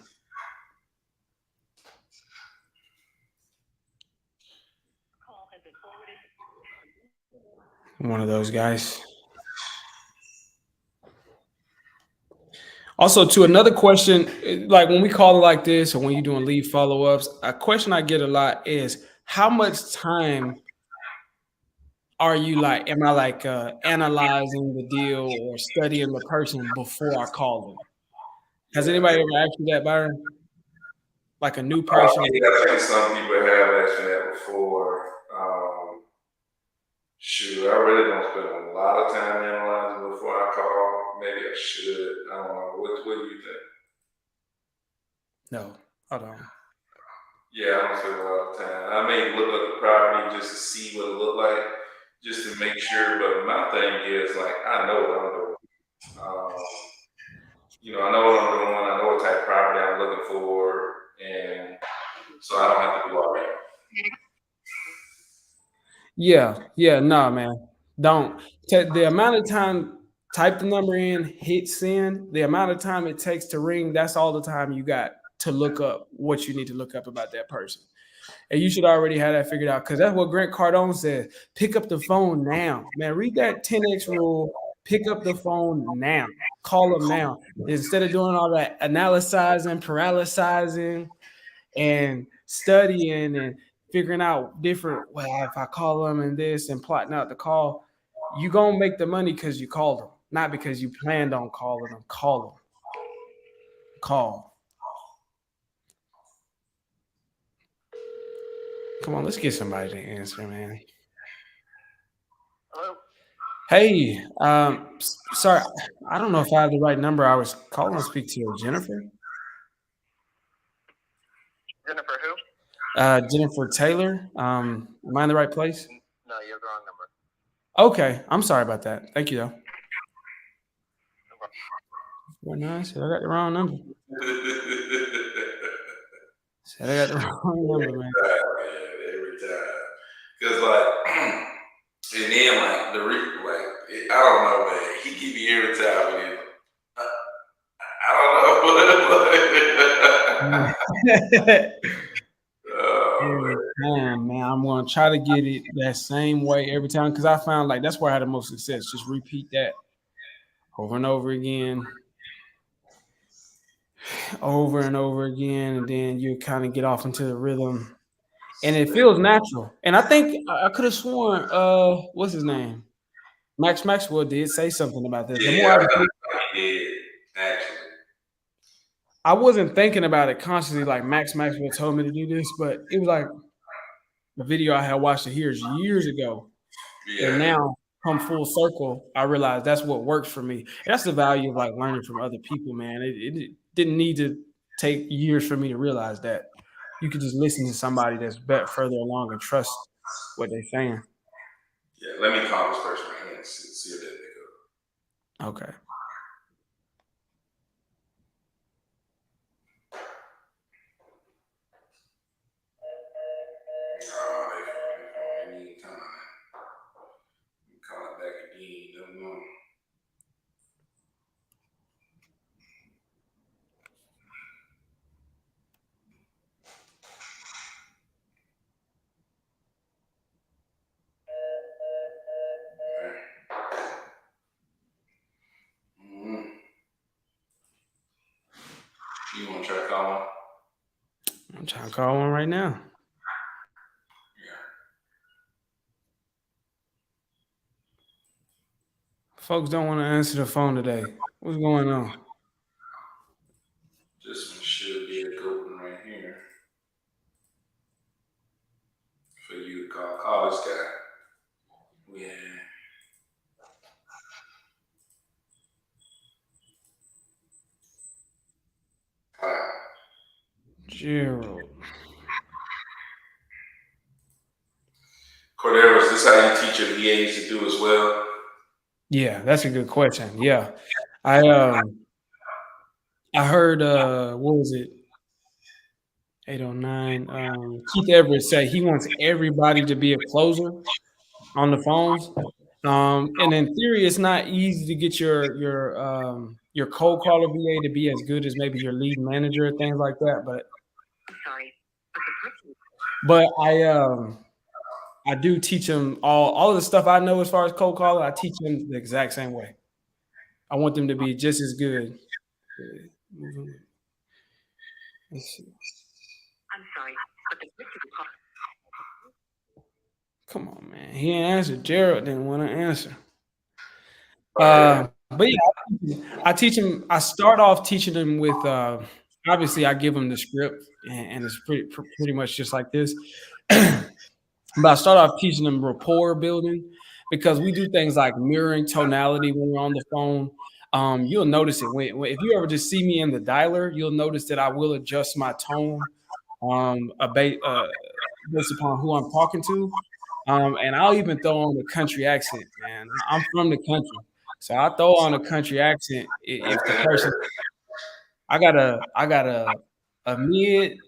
S1: One of those guys. Also, to another question, like when we call it like this, or when you're doing lead follow ups, a question I get a lot is how much time are you like? Am I like analyzing the deal or studying the person before I call them? Has
S2: Yeah.
S1: anybody ever asked you that, Byron? Like a new person?
S2: Yeah, I think some people have asked me that before. Shoot, I really don't spend a lot of time analyzing before I call. Maybe I should. I don't know. What do you think?
S1: No, hold on.
S2: Yeah, I don't spend a lot of time. I may look at the property just to see what it look like, just to make sure. But my thing is like I know what I'm doing. Um, I know what I'm doing. I know what type of property I'm looking for, and so I don't have to do all that.
S1: Yeah, nah, man. Don't. The amount of time, type the number in, hit send, the amount of time it takes to ring, that's all the time you got to look up what you need to look up about that person. And you should already have that figured out because that's what Grant Cardone says. Pick up the phone now. Man, read that 10X rule. Pick up the phone now. Call them now. Instead of doing all that analyzing, paralysizing, and studying and figuring out different, well, if I call them and this and plotting out the call, you gonna make the money because you called them, not because you planned on calling them. Call them. Call. Come on, let's get somebody to answer, man.
S3: Hello?
S1: Hey, sorry, I don't know if I have the right number. I was calling to speak to you, Jennifer.
S3: Jennifer who?
S1: Jennifer Taylor. Am I in the right place?
S3: No, you have the wrong number.
S1: Okay, I'm sorry about that. Thank you, though. Well, no, I said I got the wrong number. Said I got the wrong number, man.
S2: Every time. Because like, and then like I don't know, man. He keep me every time with it. I don't know. Oh,
S1: Every time, man. I'm gonna try to get it that same way every time because I found like that's where I had the most success. Just repeat that over and over again, over and over again, and then you kind of get off into the rhythm, and it feels natural. And I think I could have sworn, what's his name? Max Maxwell did say something about this. The more
S2: yeah,
S1: I was,
S2: he did actually.
S1: I wasn't thinking about it consciously, like Max Maxwell told me to do this, but it was like the video I had watched it years ago. And
S2: Yeah,
S1: now come full circle, I realized that's what works for me. And that's the value of like learning from other people, man. It didn't need to take years for me to realize that. You could just listen to somebody that's bet further along and trust what they're saying.
S2: yeah. Let me call this person right here and see if they pick up.
S1: Okay.
S2: Oh, they need time. Call it back again. Don't know. Mm-hmm. You want to try calling?
S1: I'm trying to call one right now.
S2: Yeah.
S1: Folks don't want to answer the phone today. What's going on?
S2: This one should be a good one right here for you to call. Call this guy. Yeah.
S1: Gerald.
S2: Cordero, is this how you teach your VAs to do as well?
S1: Yeah, that's a good question. Yeah. I I heard what was it? 809. Keith Everett say he wants everybody to be a closer on the phones. And in theory, it's not easy to get your cold caller VA to be as good as maybe your lead manager, things like that.
S3: I'm sorry,
S1: But I do teach them all of the stuff I know as far as cold calling. I teach them the exact same way. I want them to be just as good. Let's see.
S3: I'm sorry, but the person you called.
S1: Come on, man. He ain't answered. Gerald didn't want to answer.
S2: Oh,
S1: But yeah, I teach him. I start off teaching him with. Obviously, I give him the script, and it's pretty much just like this. But I start off teaching them rapport building because we do things like mirroring tonality when we're on the phone. You'll notice it if you ever just see me in the dialer, you'll notice that I will adjust my tone based upon who I'm talking to. And I'll even throw on a country accent, man. I'm from the country. So I throw on a country accent if the person I got a mid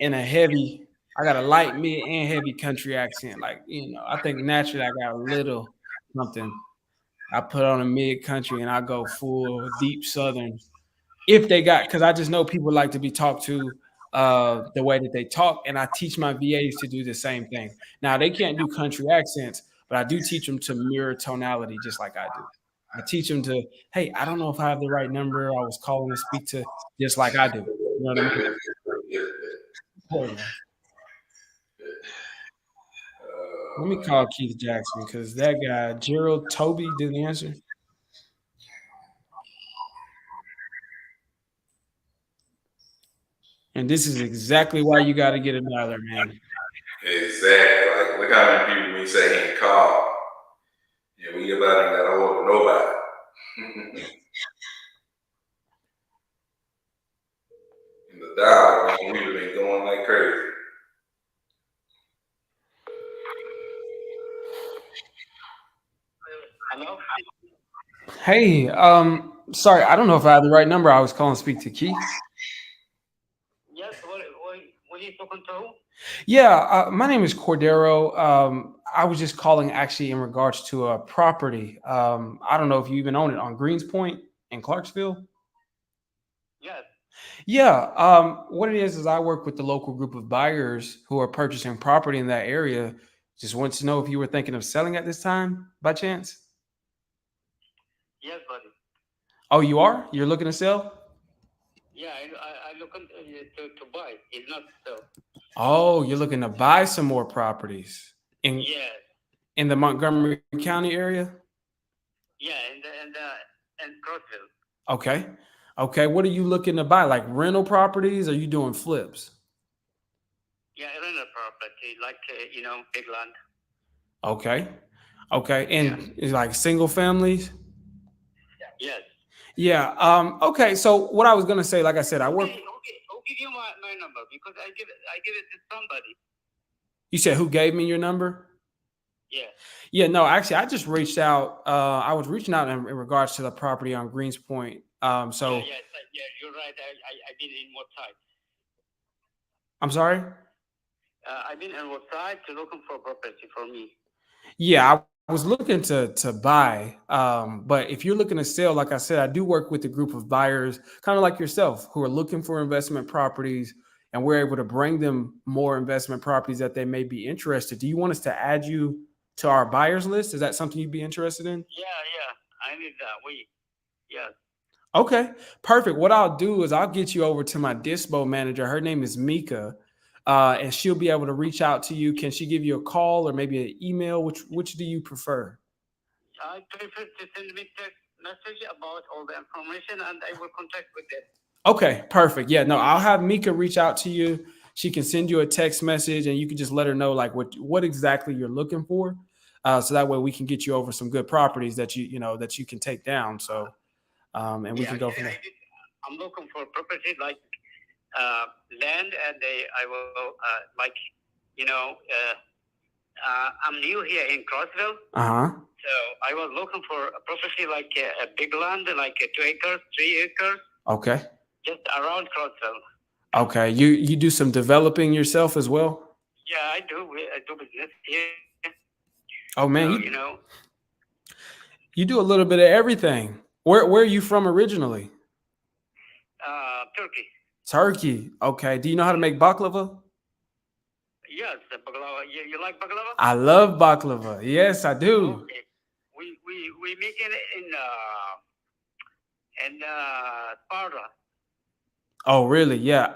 S1: and a heavy. I got a light, mid, and heavy country accent. Like, I think naturally I got a little something. I put on a mid country and I go full deep southern. If they got, because I just know people like to be talked to the way that they talk, and I teach my VAs to do the same thing. Now they can't do country accents, but I do teach them to mirror tonality just like I do. I teach them to, hey, I don't know if I have the right number. I was calling to speak to just like I do. You know what I mean? Hold on. Let me call Keith Jackson because that guy, Gerald Toby, didn't answer. And this is exactly why you got to get a dialer, man.
S2: exactly. Like, look how many people we say he ain't called. Yeah, we about ain't got a hold of nobody. In the dollar, man, we have been going like crazy.
S3: Hello?
S1: Hey, sorry, I don't know if I have the right number. I was calling to speak to Keith.
S3: Yes, what are you talking to?
S1: Yeah, my name is Cordero. I was just calling actually in regards to a property. I don't know if you even own it on Greenspoint in Clarksville.
S3: Yes.
S1: Yeah, what it is I work with the local group of buyers who are purchasing property in that area. Just wanted to know if you were thinking of selling at this time by chance.
S3: Yes, buddy.
S1: Oh, you are? You're looking to sell?
S3: Yeah, I look to buy. It's not so.
S1: Oh, you're looking to buy some more properties in
S3: Yes.
S1: in the Montgomery County area?
S3: Yeah, and Crossville.
S1: Okay. Okay. What are you looking to buy? Like rental properties? Or are you doing flips?
S3: Yeah, rental property, like big land.
S1: Okay. Okay.
S3: Yeah.
S1: And it's like single families?
S3: Yes.
S1: Yeah. Okay. So what I was gonna say, like I said, I work.
S3: Okay. Who give you my number? Because I give it to somebody.
S1: You said who gave me your number?
S3: Yeah.
S1: Yeah, no, actually I just reached out. I was reaching out in regards to the property on Greenspoint. So
S3: Yeah, you're right. I've been in what side?
S1: I'm sorry.
S3: I've been on what side to looking for property for me.
S1: Yeah, I was looking to buy, but if you're looking to sell, like I said, I do work with a group of buyers, kind of like yourself, who are looking for investment properties, and we're able to bring them more investment properties that they may be interested. Do you want us to add you to our buyers list? Is that something you'd be interested in?
S3: Yeah. I need that. Yeah.
S1: Okay, perfect. What I'll do is I'll get you over to my dispo manager. Her name is Mika, and she'll be able to reach out to you. Can she give you a call or maybe an email? Which do you prefer?
S3: I prefer to send me text message about all the information, and I will contact with them.
S1: Okay, perfect. Yeah, no, I'll have Mika reach out to you. She can send you a text message, and you can just let her know like what exactly you're looking for, so that way we can get you over some good properties that that you can take down. So, and we can go from there.
S3: I'm looking for property like land, and I will you know. I'm new here in Crossville.
S1: Uh-huh.
S3: So I was looking for a property like a big land, like 2 acres, 3 acres.
S1: Okay.
S3: just around Clarksville.
S1: Okay, you do some developing yourself as well.
S3: Yeah, I do. I do business here.
S1: Oh
S3: So
S1: man,
S3: you
S1: you
S3: know,
S1: you do a little bit of everything. Where are you from originally?
S3: Turkey.
S1: Turkey. Okay. Do you know how to make baklava?
S3: Yes, the baklava. You like baklava?
S1: I love baklava. Yes, I do.
S3: Okay. We make it in Sparta.
S1: Oh, really? Yeah.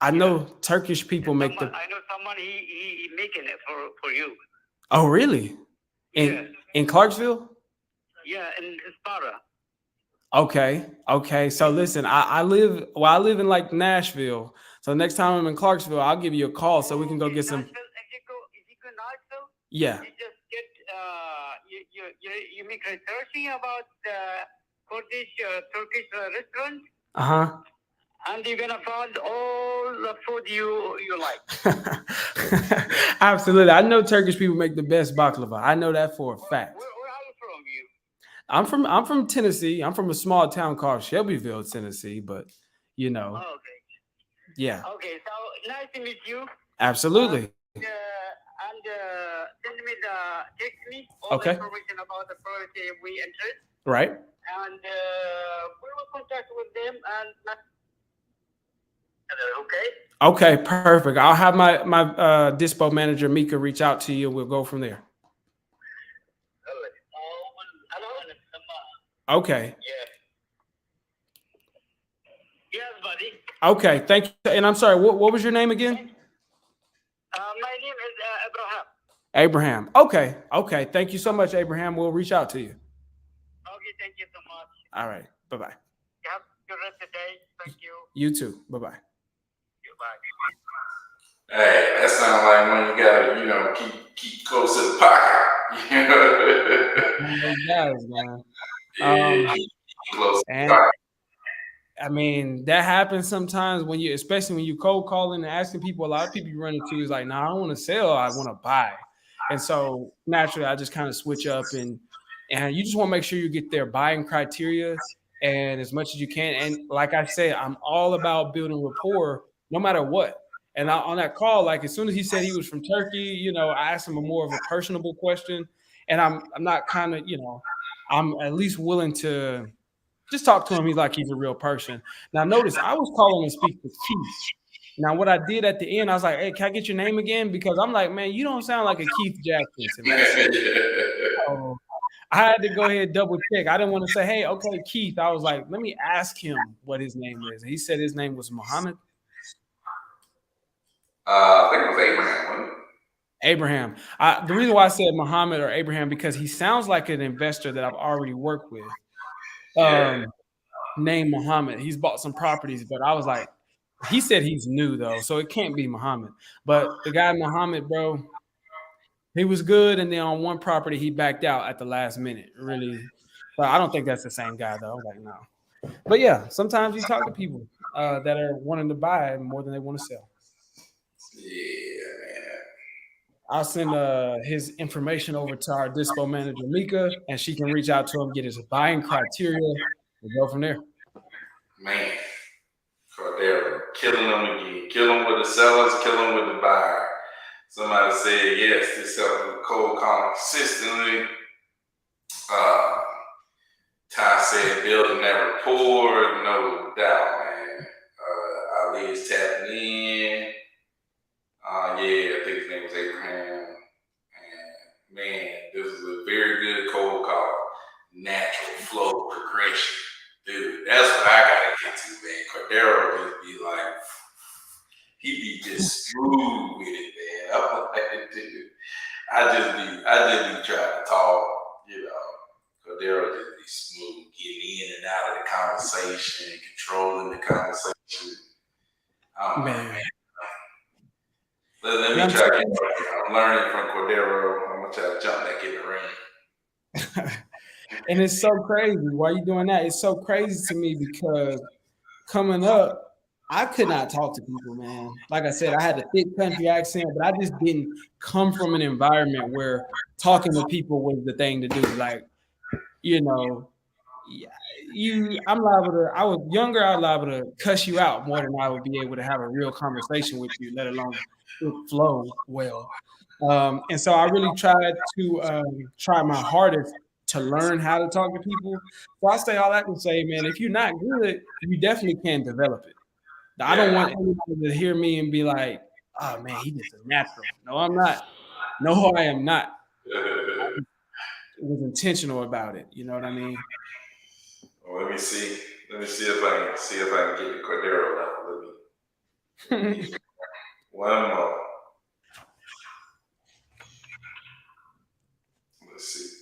S1: I
S3: Yeah.
S1: know Turkish people make
S3: Someone
S1: the.
S3: I know someone he making it for you.
S1: Oh, really?
S3: Yeah.
S1: In Clarksville?
S3: Yeah, in Sparta.
S1: Okay. Okay. So listen, I live in like Nashville. So next time I'm in Clarksville, I'll give you a call so we can go
S3: Okay,
S1: get some.
S3: Nashville. If you go Nashville,
S1: Yeah.
S3: you just get you make researching about Kurdish Turkish restaurant,
S1: Uh
S3: and you're gonna find all the food you like.
S1: huh. Absolutely. I know Turkish people make the best baklava. I know that for a fact.
S3: Where are you from? You?
S1: I'm from Tennessee. I'm from a small town called Shelbyville, Tennessee, but you know,
S3: Oh, okay.
S1: yeah.
S3: Okay. So nice to meet you.
S1: Absolutely.
S3: Send me text me all the
S1: Okay.
S3: information about the project we entered,
S1: Right.
S3: and we will contact with them and okay.
S1: Okay, perfect. I'll have my dispo manager Mika reach out to you and we'll go from there. Okay.
S3: Yeah. Yes, buddy.
S1: Okay, thank you. And I'm sorry, what was your name again?
S3: My name is Abraham.
S1: Abraham. Okay. Okay. Thank you so much, Abraham. We'll reach out to you.
S3: Okay, thank you so much.
S1: All right. Bye-bye.
S3: You have a good rest of the day. Thank you.
S1: You too. Bye-bye.
S3: Goodbye.
S2: Hey, that sounds like when you gotta, keep close to the pocket. You know?
S1: Yes, man.
S2: Yeah, keep close to the
S1: And
S2: pocket.
S1: I mean, that happens sometimes when you, especially when you cold calling and asking people. A lot of people you run into is like, "No, I don't want to sell. I want to buy." And so naturally, I just kind of switch up and you just want to make sure you get their buying criteria and as much as you can. And like I said, I'm all about building rapport, no matter what. And on that call, like as soon as he said he was from Turkey, I asked him a more of a personable question, and I'm not kind of, I'm at least willing to just talk to him. He's like he's a real person. Now, notice I was calling to speak to Keith. Now, what I did at the end, I was like, "Hey, can I get your name again?" Because I'm like, "Man, you don't sound like a Keith Jackson to me." So I had to go ahead and double check. I didn't want to say, "Hey, okay, Keith." I was like, "Let me ask him what his name is." And he said his name was Muhammad.
S2: I think it was Abraham, wasn't it?
S1: Abraham. The reason why I said Muhammad or Abraham because he sounds like an investor that I've already worked with.
S2: Yeah.
S1: Named Muhammad. He's bought some properties, but I was like, he said he's new though, so it can't be Muhammad. But the guy Muhammad, bro, he was good, and then on one property he backed out at the last minute. Really, but I don't think that's the same guy though. I was like, no. But yeah, sometimes you talk to people that are wanting to buy more than they want to sell.
S2: Yeah, man.
S1: I'll send his information over to our dispo manager Mika, and she can reach out to him, get his buying criteria, and go from there.
S2: Man. Cordero, killing them again. Kill them with the sellers, kill them with the buyer. Somebody said, yes, this helps with cold calling consistently. Ty said, building that rapport, no doubt, man. Ali is tapping in. Yeah, I think his name was Abraham. And man, this is a very good cold call. Natural flow progression. Dude, that's what I gotta get to, man. Cordero just be like, he be just smooth with it, man. I'm like, dude, I just be trying to talk, Cordero just be smooth, getting in and out of the conversation, controlling the conversation. Oh man. Let me try again. I'm learning from Cordero. I'm gonna try to jump back in the ring.
S1: And it's so crazy. Why are you doing that? It's so crazy to me because coming up, I could not talk to people, man. Like I said, I had a thick country accent, but I just didn't come from an environment where talking to people was the thing to do. Like, yeah, I'm liable to. I was younger. I was liable to cuss you out more than I would be able to have a real conversation with you, let alone it flow well. And so I really tried to try my hardest to learn how to talk to people. So I say all that to say, man, if you're not good, you definitely can develop it. I don't
S2: Yeah.
S1: want anybody to hear me and be like, "Oh man, he just a natural." No, I'm not. No, I am not. It was intentional about it. You know what I mean?
S2: Well, let me see. Let me see if I can get the Cordero level. Let me give me one more. Let's see.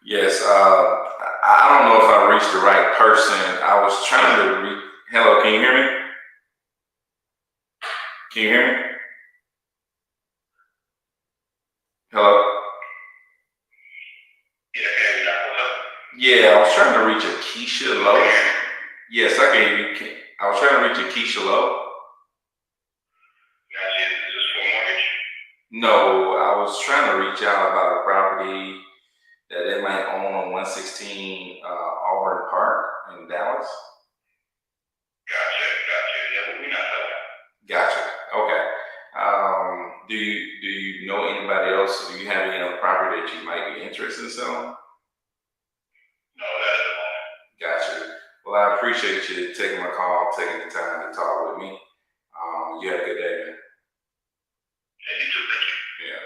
S2: Yes, I don't know if I reached the right person. I was trying to reach. Hello, can you hear me? Can you hear me? Hello? Yeah, I was trying to reach a Keisha Lowe. Yes, I can hear you. I was trying to reach a Keisha Lowe. Is this for mortgage? No, I was trying to reach out about a property that they might own on 116 Auburn Park in Dallas. Gotcha. Yeah, but we're not selling. Gotcha. Okay. Do you know anybody else? Do you have any other property that you might be interested in selling? No, that's the moment. Gotcha. Well, I appreciate you taking my call, taking the time to talk with me. You have a good day, man. Yeah, you too. Thank you. Yeah.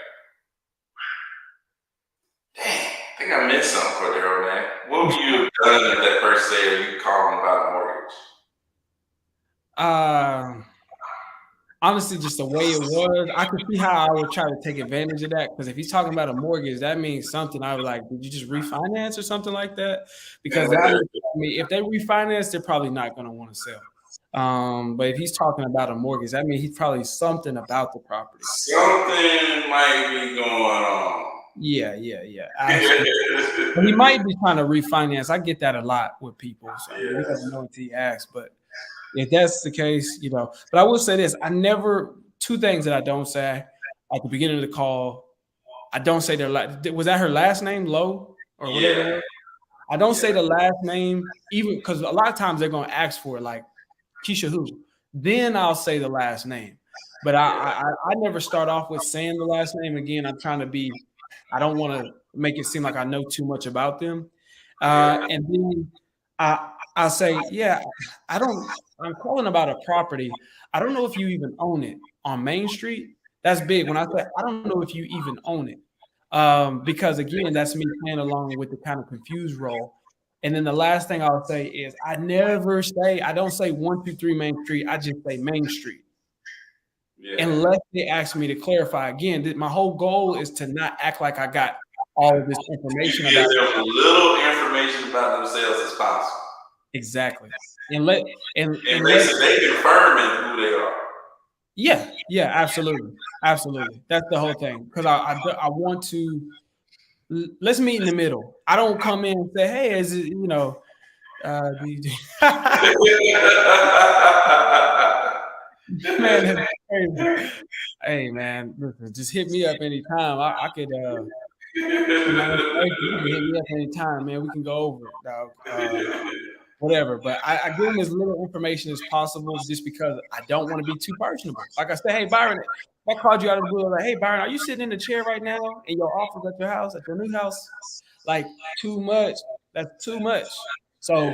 S2: Dang, I think I missed something, Cordero, man. What would you have done if that person said you calling about a mortgage?
S1: Honestly, just the way it was, I could see how I would try to take advantage of that. Because if he's talking about a mortgage, that means something. I was like, did you just refinance or something like that? Because that would, I mean, if they refinance, they're probably not going to want to sell. But if he's talking about a mortgage, that means he's probably something about the property.
S2: Something might be going on.
S1: Yeah. But he might be trying to refinance. I get that a lot with people. So you
S2: Yes.
S1: never know until he asks. But if that's the case, but I will say this: two things that I don't say at the beginning of the call. I don't say their last. Was that her last name, Lowe, or whatever it was? I don't say the last name, even because a lot of times they're going to ask for it, like Keisha who. Then I'll say the last name. But I never start off with saying the last name. Again, I'm trying to be. I don't want to make it seem like I know too much about them. And then I say, yeah, I'm calling about a property. I don't know if you even own it on Main Street. That's big. When I say I don't know if you even own it. Because again, that's me playing along with the kind of confused role. And then the last thing I'll say is I don't say 123 Main Street. I just say Main Street.
S2: Yeah.
S1: Unless they ask me to clarify again. My whole goal is to not act like I got all of this information
S2: You
S1: about
S2: give them little information about themselves as possible.
S1: Exactly.
S2: And they confirming who they are.
S1: Yeah, absolutely. That's the whole thing. Because I want to let's meet in the middle. I don't come in and say, hey, is it, man, that's crazy. Hey man, listen, just hit me up anytime. I could you can hit me up anytime, man. We can go over it, dog. Whatever, but I give them as little information as possible just because I don't want to be too personable. Like I said, hey Byron, I called you out of the blue. Like, hey Byron, are you sitting in the chair right now in your office at your house, at your new house? Like too much. That's too much. So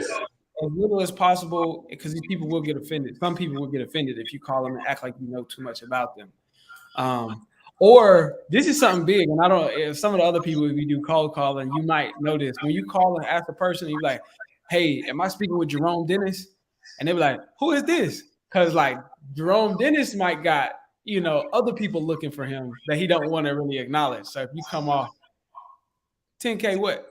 S1: as little as possible, because these people will get offended. Some people will get offended if you call them and act like you know too much about them. Or this is something big, and I don't. If some of the other people, if you do cold calling, you might notice when you call and ask a person, you're like, "Hey, am I speaking with Jerome Dennis?" And they be like, "Who is this?" Because like Jerome Dennis might got other people looking for him that he don't want to really acknowledge. So if you come off 10K what?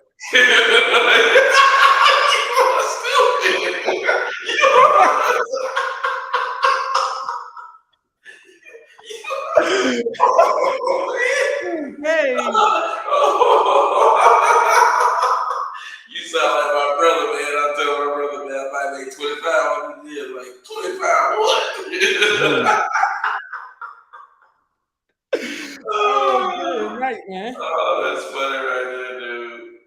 S1: Hey.
S2: You sound like my brother, man. I tell my brother, man, I might make 25 on the year. Like 25 what?
S1: Oh, good, right, man.
S2: Oh, that's funny right there, dude.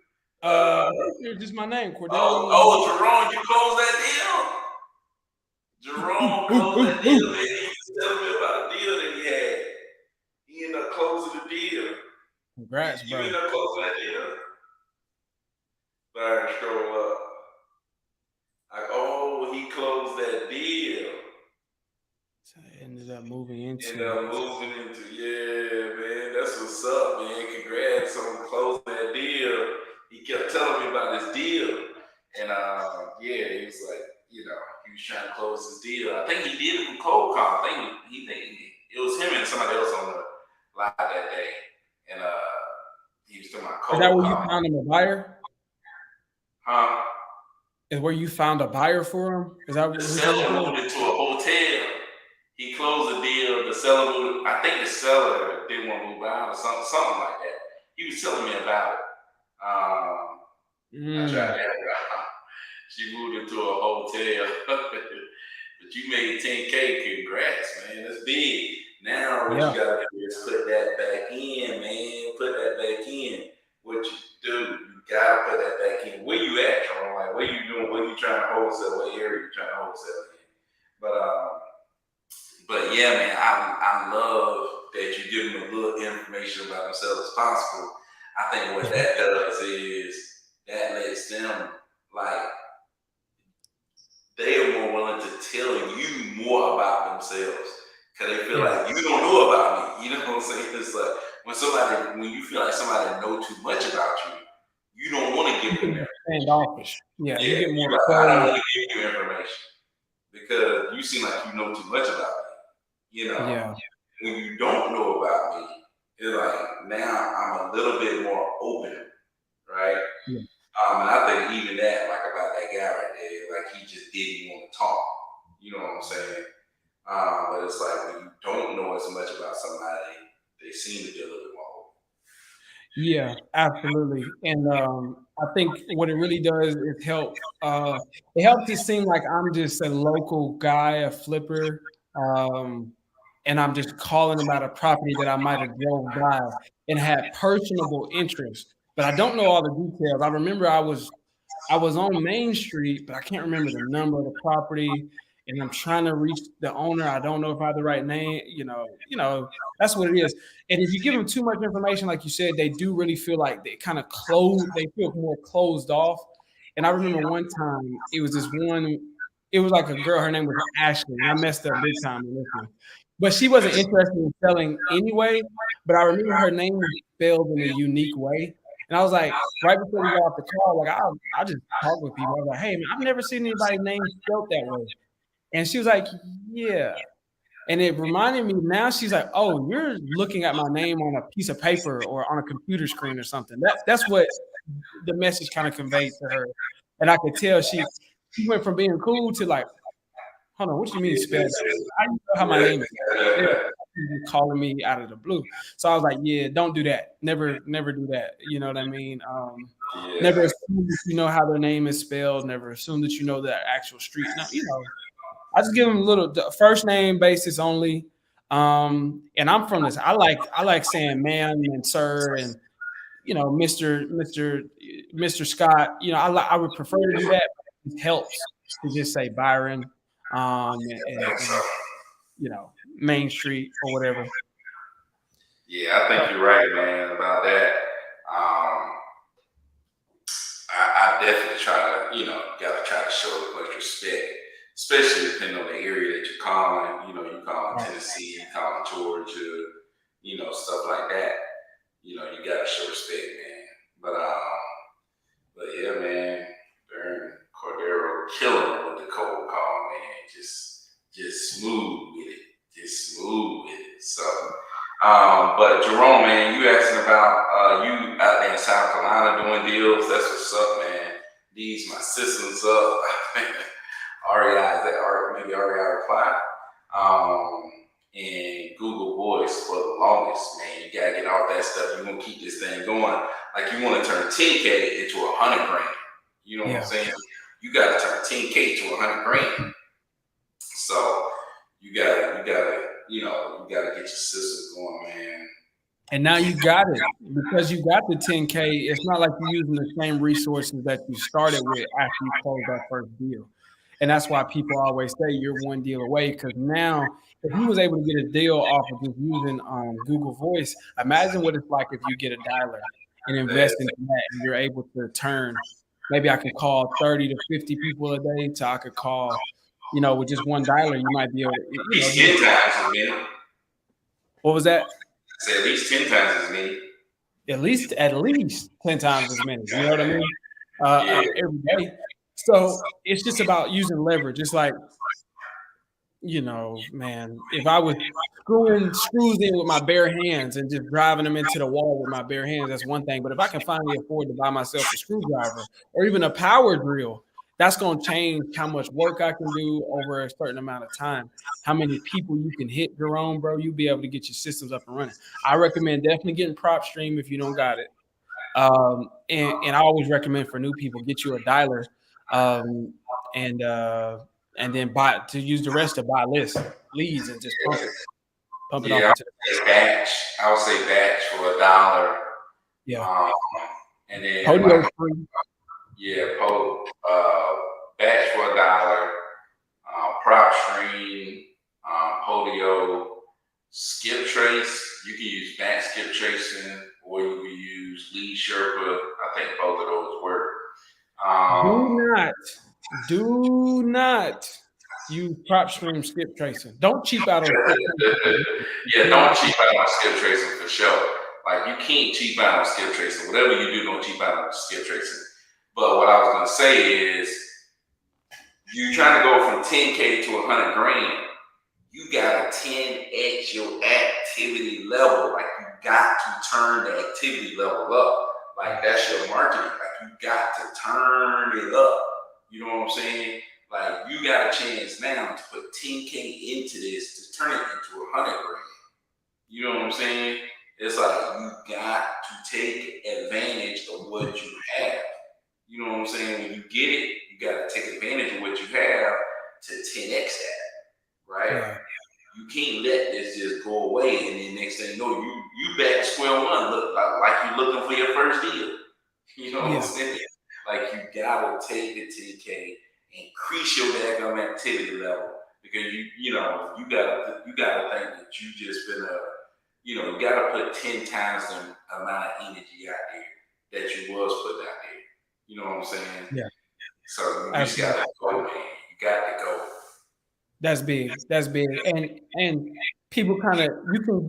S1: I think you're just my name, Cordero.
S2: Jerome, you closed that deal? Jerome closed that deal, man. He was telling me about a deal that he had. He ended up closing the deal.
S1: Congrats,
S2: You
S1: bro.
S2: ended up closing that deal? Larry, scroll up. Like, oh, he closed that deal.
S1: So I ended up moving into.
S2: Yeah, man. That's what's up, man. Congrats on closing that deal. He kept telling me about this deal. And yeah, he was like, you know, he was trying to close his deal. I think he did it from cold call. I think it was him and somebody else on the live that day. And he was doing my cold call.
S1: Is that where you found him a buyer?
S2: Huh?
S1: Is where you found a buyer for him? Is that
S2: the seller moved into a hotel? He closed the deal. The seller moved. I think the seller didn't want to move out or something like that. He was telling me about it. I tried to. She moved into a hotel, but you made 10K. Congrats, man. That's big. Now what you gotta do is put that back in, man. Put that back in. What you do, you gotta put that back in. Where you at, Jerome? Like, what you doing? What you trying to wholesale? What area you trying to wholesale in? But yeah, man, I love that you give them a little information about themselves as possible. I think what that does is that lets them, like, they are more willing to tell you more about themselves because they feel like you don't know about me. You know what I'm saying? It's like when you feel like somebody knows too much about you, you don't want to give them information.
S1: Standoffish. Yeah, you get more.
S2: I don't want to give you information because you seem like you know too much about me. You know, when you don't know about me, it's like now I'm a little bit more open, right?
S1: Yeah.
S2: And I think even that, like about that guy right there, like he just didn't want to talk. You know what I'm saying? But it's like when you don't know as much about somebody, they seem to be a little bit more open.
S1: Yeah, absolutely. And I think what it really does is help. It helps it seem like I'm just a local guy, a flipper, and I'm just calling about a property that I might have drove by and had personable interest, but I don't know all the details. I remember I was on Main Street, but I can't remember the number of the property. And I'm trying to reach the owner. I don't know if I have the right name. That's what it is. And if you give them too much information, like you said, they do really feel like they kind of they feel more closed off. And I remember one time it was like a girl, her name was Ashley, and I messed up big time on this one. But she wasn't interested in selling anyway. But I remember her name was spelled in a unique way. And I was like, right before we got off the call, like I just talk with people. I was like, hey man, I've never seen anybody's name spelled that way. And she was like, yeah. And it reminded me now she's like, oh, you're looking at my name on a piece of paper or on a computer screen or something. That's what the message kind of conveyed to her. And I could tell she went from being cool to like, hold on, what do you mean spelled? I know how my name is. Calling me out of the blue. So I was like, yeah, don't do that. Never do that. You know what I mean? Never assume that you know how their name is spelled. Never assume that you know their actual street. No, I just give them a little first name basis only. And I'm from this. I like saying ma'am and sir and Mr. Scott. I would prefer to do that. It helps to just say Byron, and Main Street or whatever.
S2: Yeah, I think you're right, man, about that. I definitely try to, gotta try to show as much respect, especially depending on the area that you're calling. You calling Tennessee, you calling Georgia, stuff like that. You gotta show respect, man. But yeah, man, Cordero killing it with the cold call, man. Just smooth with it. So, but Jerome, man, you asking about you out there in South Carolina doing deals. That's what's up, man. These my systems up. REI, is that maybe REI reply? And Google Voice for the longest, man. You gotta get off that stuff. You want to keep this thing going. Like you want to turn 10K into 100 grand. You know what I'm saying? You gotta turn 10K to 100 grand. So you gotta get your systems going, man.
S1: And now you got it because you got the 10K. It's not like you're using the same resources that you started with after you closed that first deal. And that's why people always say you're one deal away. Because now, if you was able to get a deal off of just using Google Voice, imagine what it's like if you get a dialer and invest in that, and you're able to turn. Maybe I could call 30 to 50 people a day. So I could call, with just one dialer, you might be able to.
S2: At least 10 times as many.
S1: What was that?
S2: I said at least 10 times as many.
S1: At least 10 times as many. You know what I mean? Every day. So it's just about using leverage. It's like, man, if I was screwing screws in with my bare hands and just driving them into the wall with my bare hands, that's one thing. But if I can finally afford to buy myself a screwdriver or even a power drill, that's going to change how much work I can do over a certain amount of time. How many people you can hit, Jerome, bro. You'll be able to get your systems up and running. I recommend definitely getting PropStream if you don't got it. And I always recommend for new people, get you a dialer and then use the rest to buy leads and just pump it off into
S2: the batch. I would say batch for $1.
S1: Yeah.
S2: And then
S1: Podio free.
S2: Yeah, batch for $1. PropStream, Podio, Skip Trace. You can use batch skip tracing, or you can use Lead Sherpa. I think both of those work.
S1: Do not use PropStream skip tracing. Don't cheap out on skip tracing.
S2: Yeah, don't cheap out on skip tracing for sure. Like you can't cheap out on skip tracing. Whatever you do, don't cheap out on skip tracing. But what I was gonna say is, you trying to go from 10K to 100 grand. You gotta 10x your activity level. Like you got to turn the activity level up. Like that's your marketing. Like you got to turn it up. You know what I'm saying? Like you got a chance now to put 10K into this to turn it into 100 grand. You know what I'm saying? It's like you got to take advantage of what you have. You know what I'm saying? When you get it, you got to take advantage of what you have to 10x that, right? Yeah. You can't let this just go away, and then next thing you know, you back to square one, look like you're looking for your first deal. You know what I'm saying? Like you gotta take the 10K, increase your daggone activity level, because you gotta think that you just been you gotta put 10 times the amount of energy out there that you was putting out there. You know what I'm saying?
S1: Yeah.
S2: So you just gotta go, man. You got to go.
S1: That's big. And people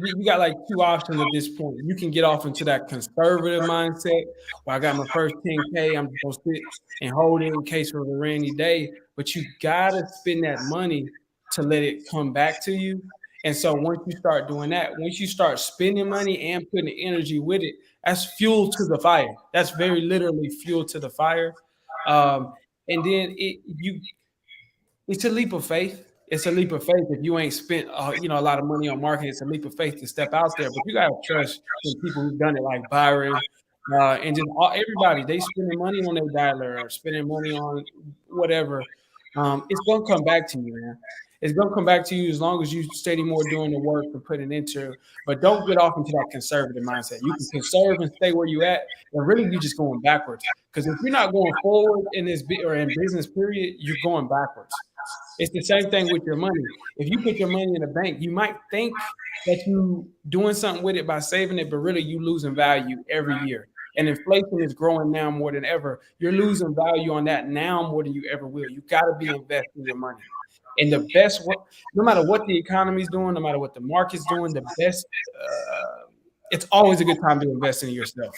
S1: you got like two options at this point. You can get off into that conservative mindset where I got my first 10K, I'm supposed to sit and hold it in case of a rainy day. But you gotta spend that money to let it come back to you. And so once you start doing that, once you start spending money and putting energy with it, that's fuel to the fire. That's very literally fuel to the fire. And then it's a leap of faith. It's a leap of faith if you ain't spent a lot of money on marketing. It's a leap of faith to step out there, but you gotta trust the people who've done it, like Byron and just everybody. They spending money on their dialer or spending money on whatever. It's gonna come back to you, man. It's gonna come back to you as long as you steady more doing the work and putting into it. But don't get off into that conservative mindset. You can conserve and stay where you at, and really you're just going backwards. Because if you're not going forward in this or in business period, you're going backwards. It's the same thing with your money. If you put your money in the bank, you might think that you doing something with it by saving it, but really you losing value every year. And inflation is growing now more than ever. You're losing value on that now more than you ever will. You got to be investing your money. And the best, no matter what the economy's doing, no matter what the market's doing, the best, it's always a good time to invest in yourself.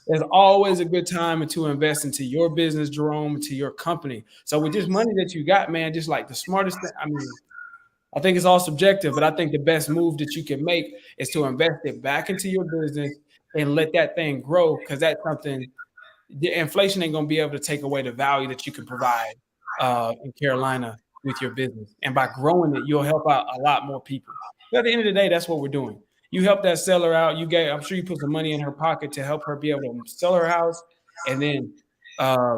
S1: There's always a good time to invest into your business, Jerome, into your company. So with this money that you got, man, just like the smartest thing, I think it's all subjective, but I think the best move that you can make is to invest it back into your business and let that thing grow, because that's something the inflation ain't gonna be able to take away the value that you can provide in Carolina with your business. And by growing it, you'll help out a lot more people. But at the end of the day, that's what we're doing. You help that seller out. You get, I'm sure you put some money in her pocket to help her be able to sell her house and then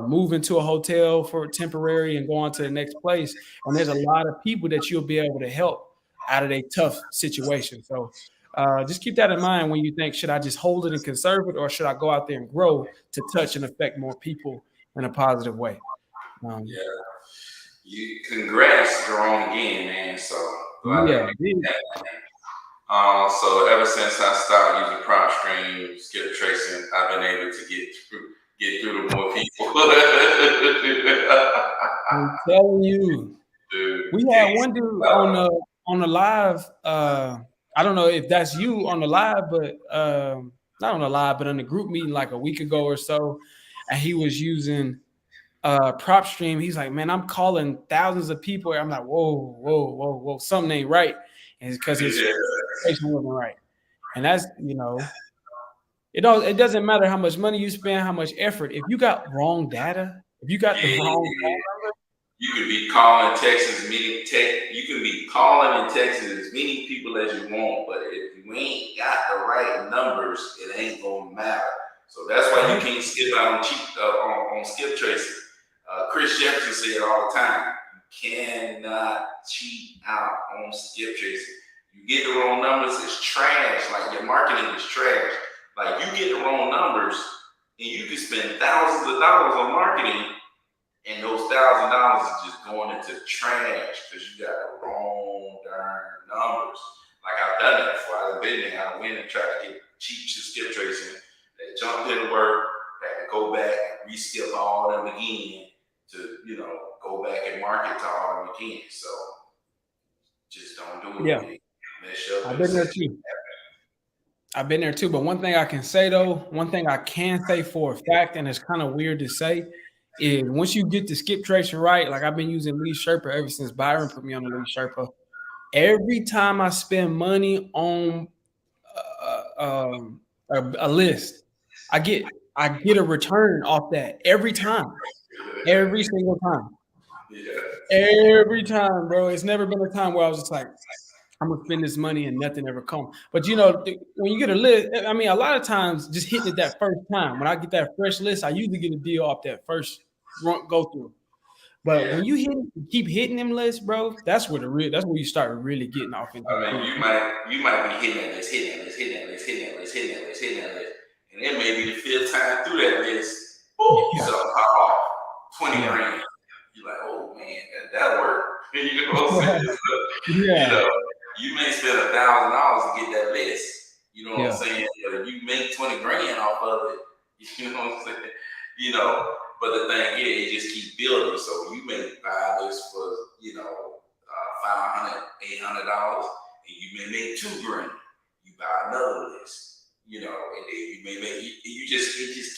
S1: move into a hotel for temporary and go on to the next place. And there's a lot of people that you'll be able to help out of a tough situation. So just keep that in mind when you think, should I just hold it and conserve it, or should I go out there and grow to touch and affect more people in a positive way? Um,
S2: Yeah. You congrats, Jerome, again, man. So glad
S1: yeah,
S2: to hear that. So ever since I started using prop stream, skip tracing, I've been able to get through to more people.
S1: I'm telling you,
S2: Dude,
S1: we had
S2: can't
S1: one dude on the live. I don't know if that's you on the live, but not on the live, but on the group meeting like a week ago or so, and he was using prop stream. He's like, man, I'm calling thousands of people. I'm like, whoa, whoa, whoa, whoa, something ain't right, and it's because his
S2: yeah,
S1: situation wasn't right. And that's, it doesn't matter how much money you spend, how much effort. If you got wrong data, if you got the wrong
S2: yeah. You can be calling, texting as many you can be calling and texting as many people as you want, but if you ain't got the right numbers, it ain't gonna matter. So that's why you can't skip out on on skip tracing. Chris Jefferson said all the time, you cannot cheat out on skip tracing. You get the wrong numbers, it's trash. Like your marketing is trash. Like you get the wrong numbers, and you can spend thousands of dollars on marketing, and those $1,000 is just going into trash because you got the wrong darn numbers. Like I've done that before. I've been there. I went and tried to get cheap skip tracing. That jump didn't work. Had to go back and re-skip all of them again to, go back and market to all of them again. So just don't do it,
S1: Yeah,
S2: man. Mess up
S1: I've
S2: and
S1: been
S2: say,
S1: there too. I've been there too. But one thing I can say though, one thing I can say for a fact, and it's kind of weird to say, is once you get the skip tracing right, like I've been using Lee Sherpa ever since Byron put me on the Lee Sherpa. Every time I spend money on a list, I get a return off that every time, every single time,
S2: yeah,
S1: every time, bro. It's never been a time where I was just like, I'm gonna spend this money and nothing ever come. But when you get a list, I mean, a lot of times just hitting it that first time. When I get that fresh list, I usually get a deal off that first run go through. But
S2: yeah.
S1: when keep hitting them lists, bro, that's where you start really getting off into the
S2: I mean,
S1: big.
S2: you might be hitting that list, hitting that list, hitting that list, hitting that list, hitting that list, hitting that list, and it may be the fifth time through that list. Boop,
S1: Yeah,
S2: something pop off, 20
S1: yeah,
S2: grand. You're like, oh man, that worked. You know what I'm saying? So, you
S1: yeah,
S2: know, you may spend $1,000 to get that list. You know what I'm
S1: yeah,
S2: saying? But if you make 20 grand off of it, you know what I'm saying? You know, but the thing is, it just keep building. So you may buy this for, 500, $800, and you may make 2 grand. You buy another list, and then you may make it just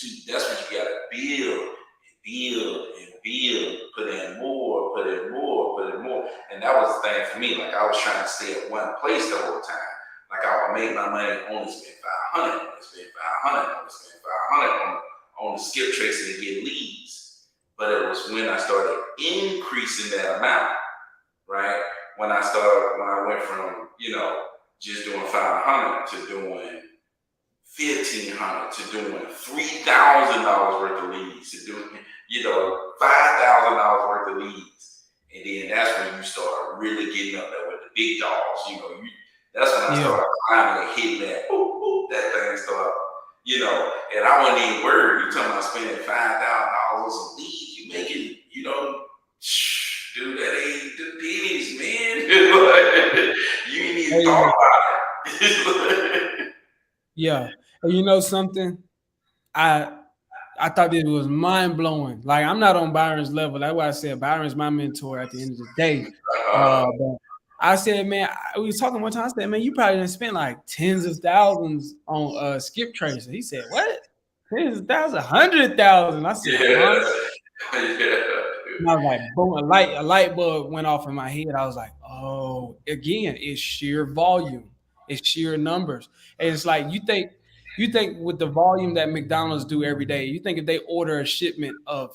S2: keep. That's what you gotta build and build and build. Put in more, put in more, put in more. And that was the thing for me. Like I was trying to stay at one place the whole time. Like I would make my money, only spend 500, only spend 500, only spend 500 on the skip tracing to get leads. But it was when I started increasing that amount, right? When I went from, just doing 500 to doing 1,500 to doing $3,000 worth of leads to doing, $5,000 worth of leads. And then that's when you start really getting up there with the big dogs. That's when I
S1: yeah.
S2: started climbing and hitting that, boop, boop, that thing started, and I wasn't even worried. You talking about spending $5,000 on some leads, you making, dude, that ain't the pennies, man. You ain't even
S1: Hey,
S2: thought about it.
S1: yeah. And you know something? I I thought this was mind blowing. Like I'm not on Byron's level. That's why I said Byron's my mentor at the end of the day. But I said, man, we was talking one time. I said, man, you probably didn't spend like tens of thousands on skip tracer. He said, what? Tens of thousands, 100,000. I said, huh?
S2: Yeah, yeah.
S1: And I was like, boom, a light bulb went off in my head. I was like, oh, again, it's sheer volume, it's sheer numbers. And it's like you think You think with the volume that McDonald's do every day, you think if they order a shipment of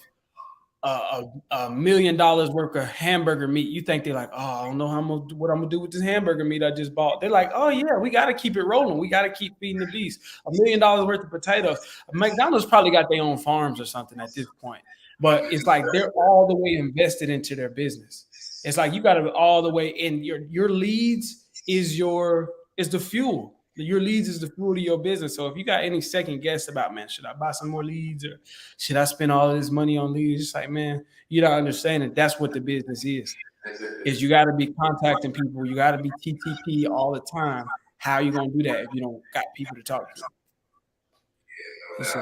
S1: $1 million worth of hamburger meat, you think they're like, oh, I don't know what I'm gonna do with this hamburger meat I just bought. They're like, oh yeah, we got to keep it rolling. We got to keep feeding the beast. $1 million worth of potatoes. McDonald's probably got their own farms or something at this point, but it's like they're all the way invested into their business. It's like you got to be all the way in. Your leads is the fuel. Your leads is the fuel to your business. So if you got any second guess about, man, should I buy some more leads or should I spend all of this money on leads? It's like, man, you're not understanding. That's what the business is you got to be contacting people. You got to be TTP all the time. How are you going to do that if you don't got people to talk to?
S2: No doubt.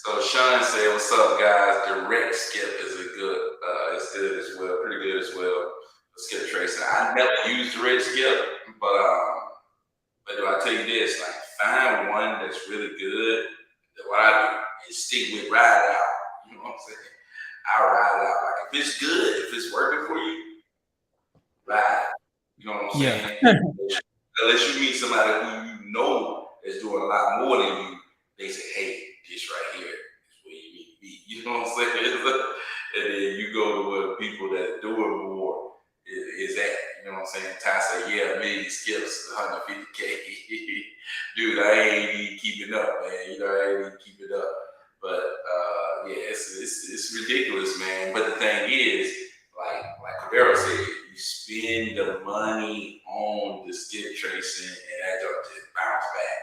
S1: So,
S2: So Sean said, "What's up, guys? Direct skip is a good. It's good as well. Pretty good as well. Skip tracing. I never used direct skip, but do I tell you this? Like, find one that's really good. What I do is stick with ride it out. You know what I'm saying? I ride it out. Like, if it's good, if it's working for you, ride. You know what I'm saying? Unless you meet somebody who you know is doing a lot more than you, they say, hey, this right here is where you need to be. You know what I'm saying? And then you go to where people that are doing more is at. You know what I'm saying? Ty say, yeah, 1 million skips, 150K. Dude, I ain't even keeping up, man. You know, I ain't even keeping up. But yeah, it's ridiculous, man. But the thing is, like Cordero said, you spend the money on the skip tracing and that just bounce back.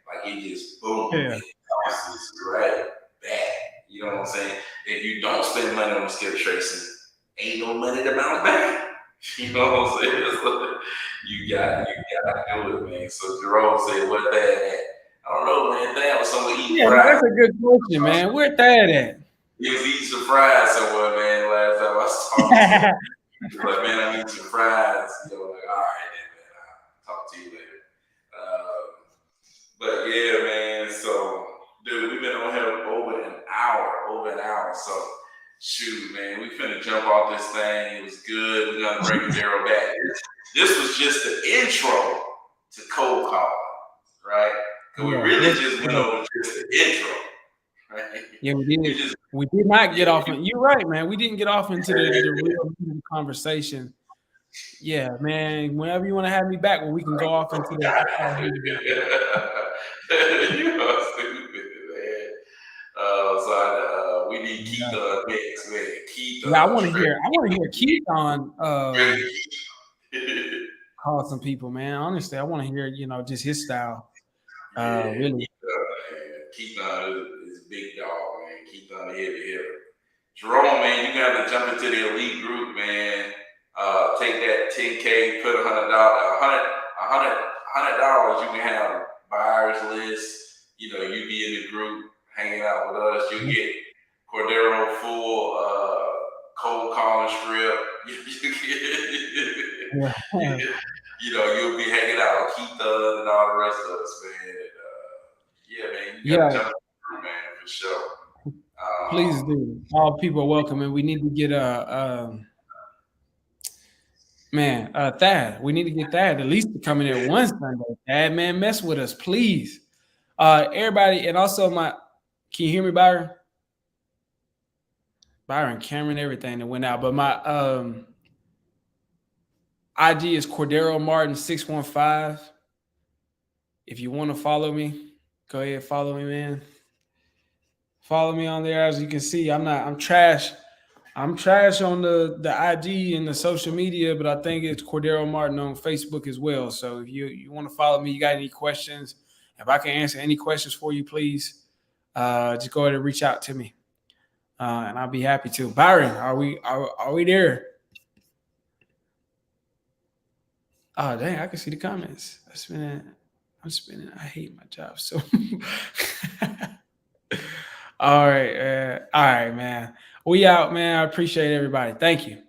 S2: Like, it just boom, it bounces right back. You know what I'm saying? If you don't spend money on skip tracing, ain't no money to bounce back. You know what I'm saying? So you gotta do it, man. So Jerome said, "What that at?" I don't know, man. Thad was somewhere eating fries.
S1: That's a good question, man. Where Thad at?
S2: He was eating some fries somewhere, man. Last time I saw him, he was like, "Man, I'm eating some fries." You know, like, all right, then, man. I'll talk to you later. But yeah, man. So, dude, we've been on here over an hour. So, shoot, man, we finna jump off this thing. It was good. We're gonna bring Daryl back. This was just the intro to cold calling, right? Because we really just went over just the intro, right?
S1: Yeah, we did. We did not get off. You're right, man. We didn't get off into the real conversation. Yeah, man. Whenever you want to have me back, we can go off into the.
S2: You know, stupid, man. So we need Keith on next, man. Keith.
S1: Yeah, I want to hear Keith on. Call some people, man. Honestly, I want to hear, just his style. Really.
S2: Keith is a big dog, man. Keith on the heavy hitter. Jerome, man, you got to jump into the elite group, man. Take that 10K, put $100. You can have buyers list. You be in the group hanging out with us. You get Cordero full cold calling strip. You'll be hanging out with Keith and all the rest of us, man. And, you gotta jump in the group, man, for sure.
S1: Please do. All people are welcome, and we need to get Thad. We need to get Thad at least to come in there one Sunday. Thad, man, mess with us, please. Everybody, and also can you hear me, Byron? Byron, Cameron, everything that went out. But my IG is Cordero Martin 615. If you want to follow me, go ahead, follow me, man. Follow me on there. As you can see, I'm trash. I'm trash on the IG and the social media, but I think it's Cordero Martin on Facebook as well. So if you want to follow me, you got any questions, if I can answer any questions for you, please just go ahead and reach out to me. And I'll be happy to. Byron, are we there? Oh, dang, I can see the comments. I'm spinning. I hate my job so All right, man. We out, man. I appreciate everybody. Thank you.